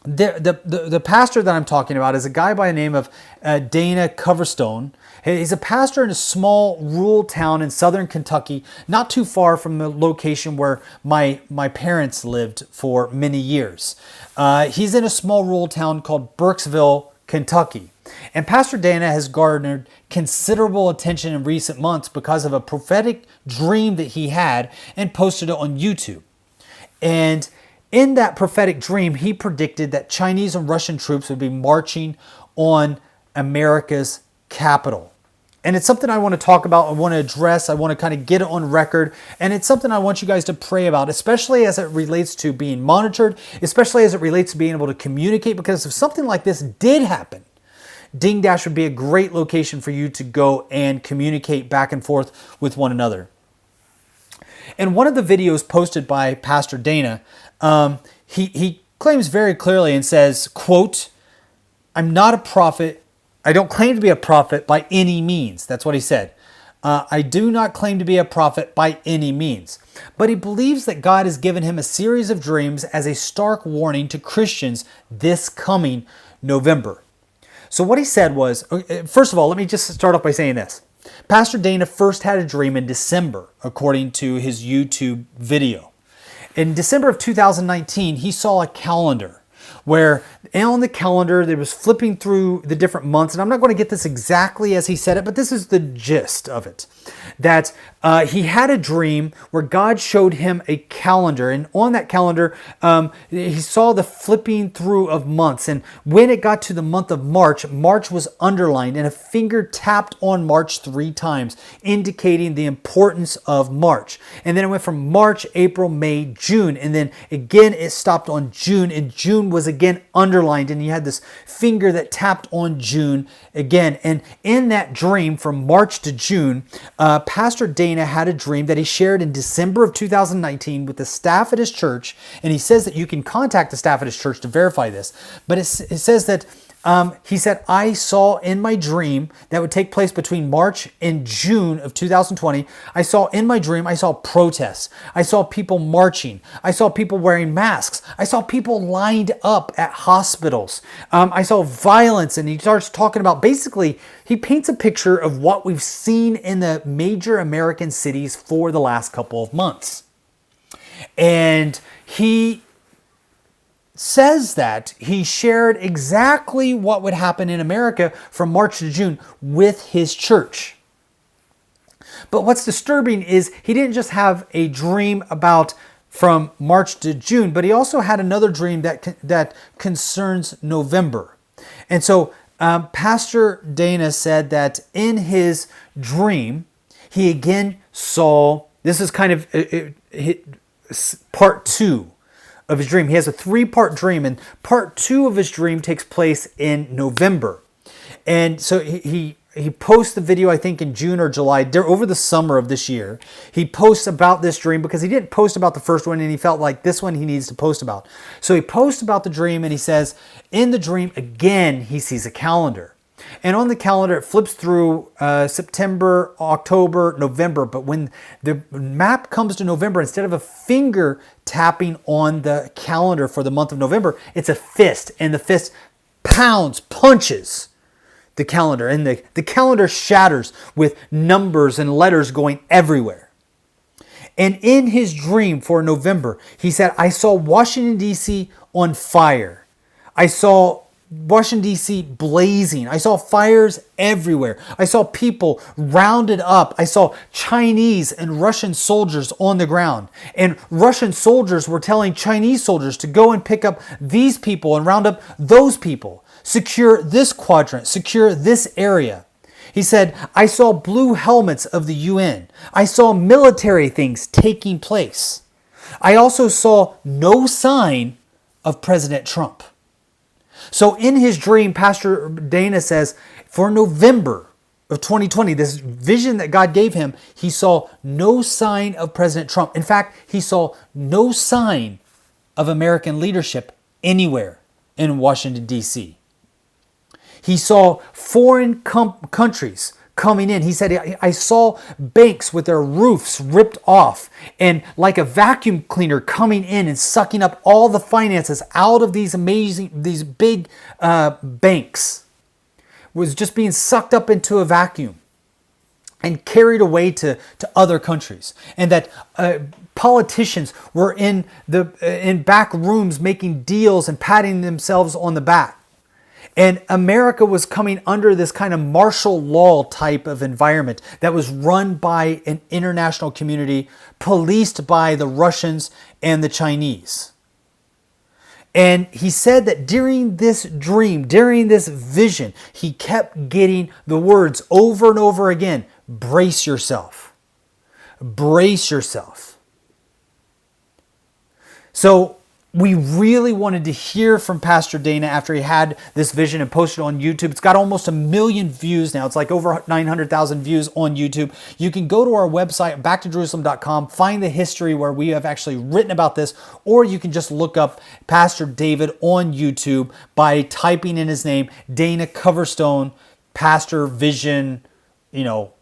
the pastor that I'm talking about is a guy by the name of Dana Coverstone. He's a pastor in a small rural town in southern Kentucky, not too far from the location where my parents lived for many years. He's in a small rural town called Burkesville, Kentucky. And Pastor Dana has garnered considerable attention in recent months because of a prophetic dream that he had and posted it on YouTube. And in that prophetic dream, he predicted that Chinese and Russian troops would be marching on America's capital. And it's something I want to talk about, I want to address, I want to kind of get it on record. And it's something I want you guys to pray about, especially as it relates to being monitored, especially as it relates to being able to communicate, because if something like this did happen, Dingdash would be a great location for you to go and communicate back and forth with one another. In one of the videos posted by Pastor Dana, he claims very clearly and says, quote, "I'm not a prophet. I don't claim to be a prophet by any means." That's what he said. I do not claim to be a prophet by any means. But he believes that God has given him a series of dreams as a stark warning to Christians this coming November. So what he said was, first of all, let me just start off by saying this. Pastor Dana first had a dream in December, according to his YouTube video. In December of 2019, he saw a calendar where on the calendar, there was flipping through the different months. And I'm not going to get this exactly as he said it, but this is the gist of it. That he had a dream where God showed him a calendar. And on that calendar, he saw the flipping through of months. And when it got to the month of March, March was underlined and a finger tapped on March 3 times, indicating the importance of March. And then it went from March, April, May, June. And then again, it stopped on June. And June was again underlined. And you had this finger that tapped on June again. And in that dream from March to June, Pastor Dana had a dream that he shared in December of 2019 with the staff at his church. And he says that you can contact the staff at his church to verify this. But it says that He said, I saw in my dream that would take place between March and June of 2020. I saw in my dream, I saw protests. I saw people marching. I saw people wearing masks. I saw people lined up at hospitals. I saw violence. And he starts talking about, basically, he paints a picture of what we've seen in the major American cities for the last couple of months. And he says that he shared exactly what would happen in America from March to June with his church. But what's disturbing is he didn't just have a dream about from March to June, but he also had another dream that concerns November. And so Pastor Dana said that in his dream, he again saw, this is kind of part 2 of his dream. He has a 3-part dream, and part 2 of his dream takes place in November. And so he posts the video, I think in June or July, over the summer of this year. He posts about this dream because he didn't post about the first one, and he felt like this one he needs to post about. So he posts about the dream, and he says, in the dream, again, he sees a calendar. And on the calendar, it flips through September, October, November. But when the map comes to November, instead of a finger tapping on the calendar for the month of November, it's a fist. And the fist punches the calendar. And the calendar shatters with numbers and letters going everywhere. And in his dream for November, he said, I saw Washington, D.C. on fire. I saw Washington, D.C. blazing. I saw fires everywhere. I saw people rounded up. I saw Chinese and Russian soldiers on the ground. And Russian soldiers were telling Chinese soldiers to go and pick up these people and round up those people. Secure this quadrant. Secure this area. He said, I saw blue helmets of the UN. I saw military things taking place. I also saw no sign of President Trump. So in his dream, Pastor Dana says, for November of 2020, this vision that God gave him, he saw no sign of President Trump. In fact, he saw no sign of American leadership anywhere in Washington, D.C. He saw foreign countries coming in. He said, I saw banks with their roofs ripped off and like a vacuum cleaner coming in and sucking up all the finances out of these big banks. Was just being sucked up into a vacuum and carried away to other countries. And that politicians were in back rooms making deals and patting themselves on the back. And America was coming under this kind of martial law type of environment that was run by an international community, policed by the Russians and the Chinese. And he said that during this dream, during this vision, he kept getting the words over and over again, brace yourself. Brace yourself. So we really wanted to hear from Pastor Dana after he had this vision and posted it on YouTube. It's got almost 1 million views now. It's like over 900,000 views on YouTube. You can go to our website, backtojerusalem.com, find the history where we have actually written about this, or you can just look up Pastor David on YouTube by typing in his name, Dana Coverstone, Pastor Vision,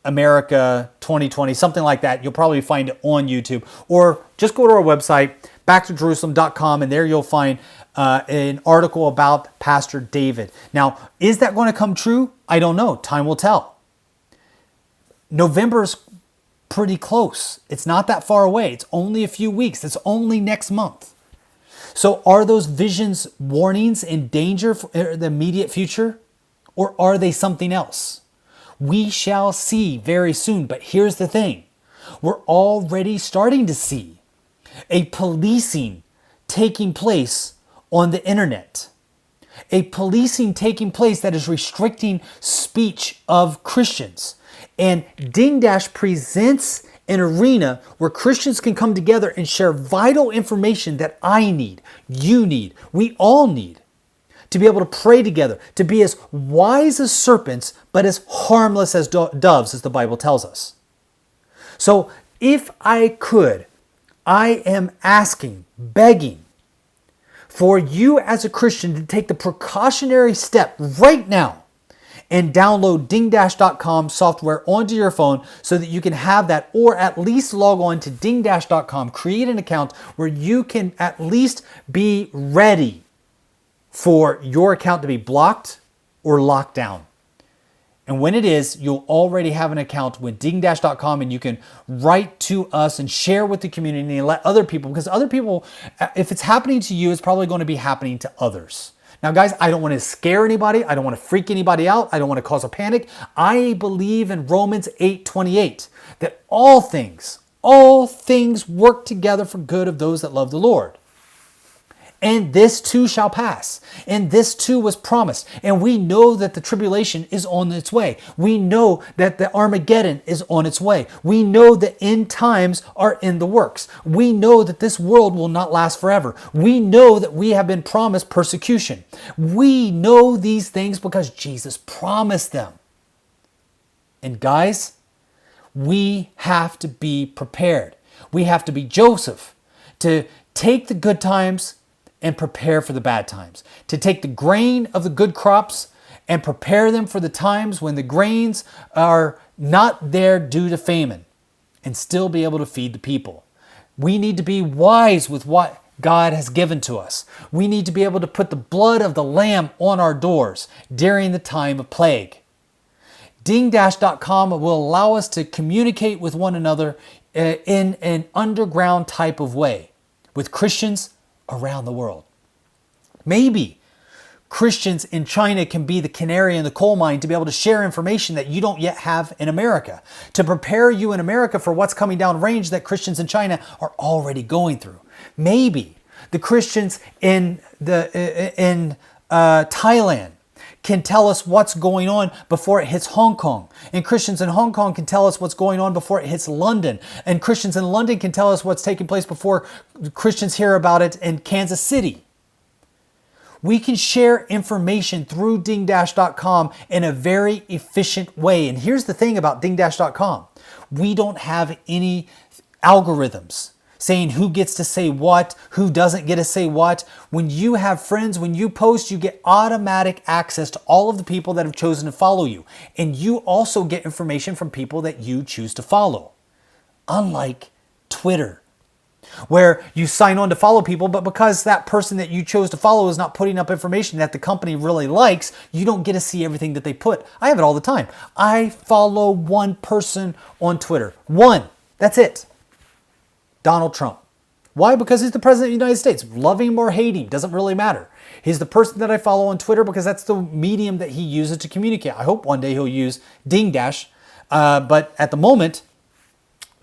America 2020, something like that. You'll probably find it on YouTube. Or just go to our website, backtojerusalem.com, and there you'll find an article about Pastor David. Now, is that going to come true? I don't know. Time will tell. November's pretty close. It's not that far away. It's only a few weeks. It's only next month. So are those visions warnings and danger for the immediate future? Or are they something else? We shall see very soon. But here's the thing. We're already starting to see a policing taking place on the internet. A policing taking place that is restricting speech of Christians. And Dingdash presents an arena where Christians can come together and share vital information that I need, you need, we all need, to be able to pray together, to be as wise as serpents, but as harmless as doves, as the Bible tells us. So if I could, I am asking, begging for you as a Christian to take the precautionary step right now and download dingdash.com software onto your phone so that you can have that, or at least log on to dingdash.com, create an account where you can at least be ready for your account to be blocked or locked down. And when it is, you'll already have an account with dingdash.com, and you can write to us and share with the community and let other people, because other people, if it's happening to you, it's probably going to be happening to others. Now, guys, I don't want to scare anybody. I don't want to freak anybody out. I don't want to cause a panic. I believe in Romans 8:28 that all things work together for good of those that love the Lord. And this too shall pass. And this too was promised. And we know that the tribulation is on its way. We know that the Armageddon is on its way. We know that end times are in the works. We know that this world will not last forever. We know that we have been promised persecution. We know these things because Jesus promised them. And guys, we have to be prepared. We have to be Joseph to take the good times and prepare for the bad times, to take the grain of the good crops and prepare them for the times when the grains are not there due to famine, and still be able to feed the people. We need to be wise with what God has given to us. We need to be able to put the blood of the Lamb on our doors during the time of plague. Dingdash.com will allow us to communicate with one another in an underground type of way with Christians around the world. Maybe Christians in China can be the canary in the coal mine to be able to share information that you don't yet have in America, to prepare you in America for what's coming down range that Christians in China are already going through. Maybe the Christians in Thailand can tell us what's going on before it hits Hong Kong. And Christians in Hong Kong can tell us what's going on before it hits London. And Christians in London can tell us what's taking place before Christians hear about it in Kansas City. We can share information through dingdash.com in a very efficient way. And here's the thing about dingdash.com. We don't have any algorithms saying who gets to say what, who doesn't get to say what. When you have friends, when you post, you get automatic access to all of the people that have chosen to follow you. And you also get information from people that you choose to follow. Unlike Twitter, where you sign on to follow people, but because that person that you chose to follow is not putting up information that the company really likes, you don't get to see everything that they put. I have it all the time. I follow one person on Twitter. One. That's it. Donald Trump. Why? Because he's the president of the United States. Love him or hate him, doesn't really matter. He's the person that I follow on Twitter because that's the medium that he uses to communicate. I hope one day he'll use Dingdash, but at the moment,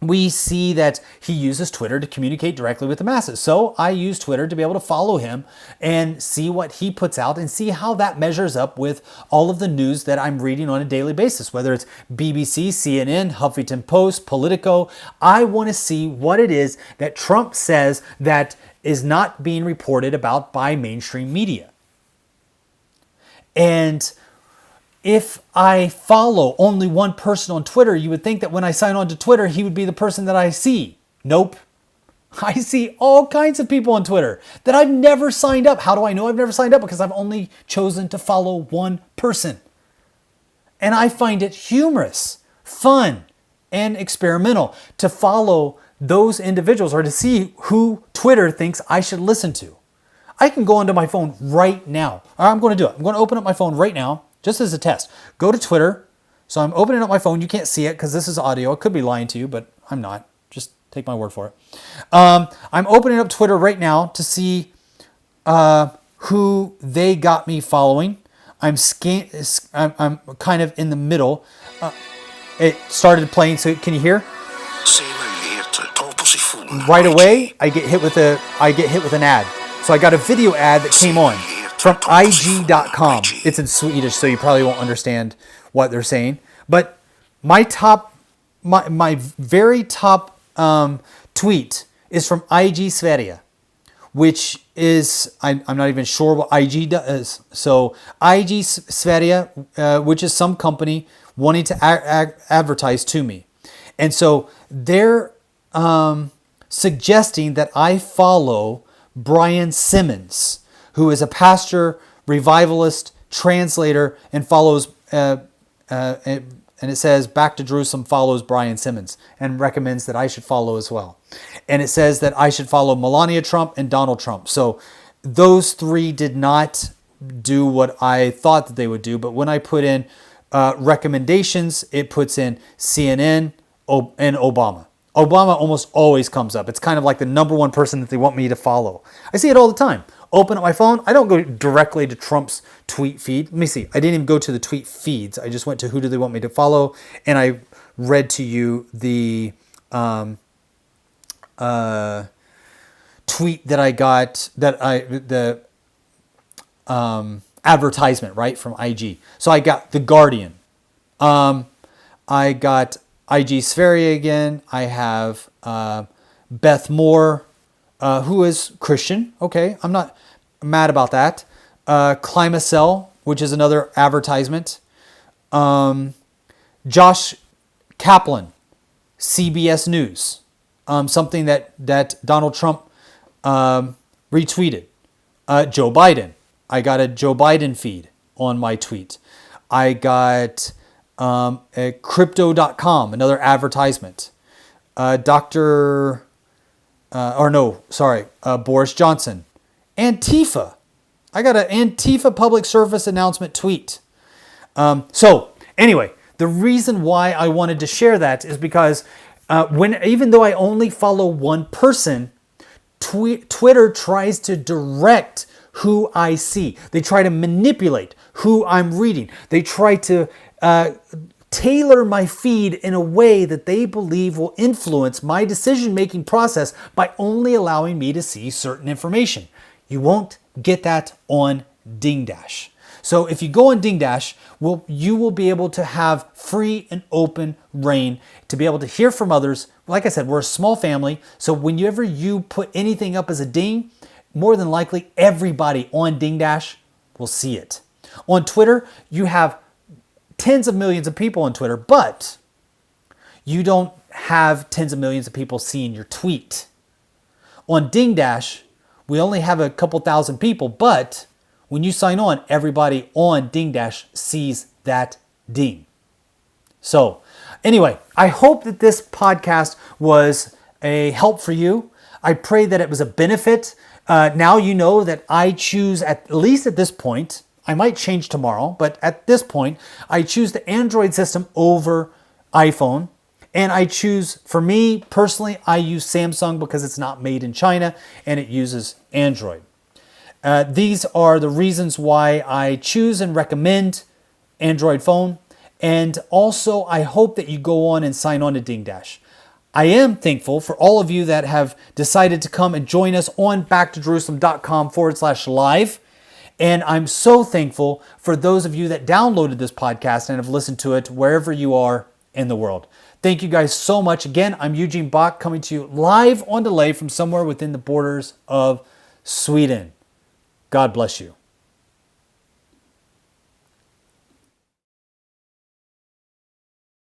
we see that he uses Twitter to communicate directly with the masses. So I use Twitter to be able to follow him and see what he puts out and see how that measures up with all of the news that I'm reading on a daily basis, whether it's BBC, CNN, Huffington Post, Politico. I want to see what it is that Trump says that is not being reported about by mainstream media. And if I follow only one person on Twitter, you would think that when I sign on to Twitter, he would be the person that I see. Nope. I see all kinds of people on Twitter that I've never signed up. How do I know I've never signed up? Because I've only chosen to follow one person. And I find it humorous, fun, and experimental to follow those individuals or to see who Twitter thinks I should listen to. I can go onto my phone right now. I'm going to do it. I'm going to open up my phone right now. Just as a test, go to Twitter. So I'm opening up my phone. You can't see it because this is audio. I could be lying to you, but I'm not. Just take my word for it. I'm opening up Twitter right now to see who they got me following. I'm kind of in the middle. It started playing. So can you hear? Right away, I get hit with an ad. So I got a video ad that came on from IG.com. It's in Swedish, so you probably won't understand what they're saying. But my very top tweet is from IG Sverige, which is, I'm not even sure what IG does. So IG Sverige, which is some company wanting to advertise to me. And so they're suggesting that I follow Brian Simmons, who is a pastor, revivalist, translator, and follows, and it says Back to Jerusalem follows Brian Simmons and recommends that I should follow as well. And it says that I should follow Melania Trump and Donald Trump. So those three did not do what I thought that they would do. But when I put in recommendations, it puts in CNN and Obama. Obama almost always comes up. It's kind of like the number one person that they want me to follow. I see it all the time. Open up my phone. I don't go directly to Trump's tweet feed. Let me see. I didn't even go to the tweet feeds. I just went to who do they want me to follow. And I read to you the tweet that I got, the advertisement, right, from IG. So I got The Guardian. I got IG Sverige again. I have Beth Moore, who is Christian. Okay, I'm not mad about that. Climacell, which is another advertisement. Josh Kaplan, CBS News, something that Donald Trump retweeted. Joe Biden. I got a Joe Biden feed on my tweet. I got a crypto.com, another advertisement. Boris Johnson. Antifa. I got an Antifa public service announcement tweet. So anyway, the reason why I wanted to share that is because even though I only follow one person, Twitter tries to direct who I see. They try to manipulate who I'm reading. They try to tailor my feed in a way that they believe will influence my decision-making process by only allowing me to see certain information. You won't get that on Dingdash. So if you go on Dingdash, you will be able to have free and open reign to be able to hear from others. Like I said, we're a small family, so whenever you put anything up as a ding, more than likely everybody on Dingdash will see it. On Twitter, you have tens of millions of people on Twitter, but you don't have tens of millions of people seeing your tweet. On Dingdash, we only have a couple thousand people, but when you sign on, everybody on Dingdash sees that ding. So anyway, I hope that this podcast was a help for you. I pray that it was a benefit. Now you know that I choose, at least at this point, I might change tomorrow, but at this point, I choose the Android system over iPhone. And I choose, for me personally, I use Samsung because it's not made in China and it uses Android. These are the reasons why I choose and recommend Android phone. And also, I hope that you go on and sign on to Dingdash. I am thankful for all of you that have decided to come and join us on backtojerusalem.com/live. And I'm so thankful for those of you that downloaded this podcast and have listened to it wherever you are in the world. Thank you guys so much. Again, I'm Eugene Bach coming to you live on delay from somewhere within the borders of Sweden. God bless you.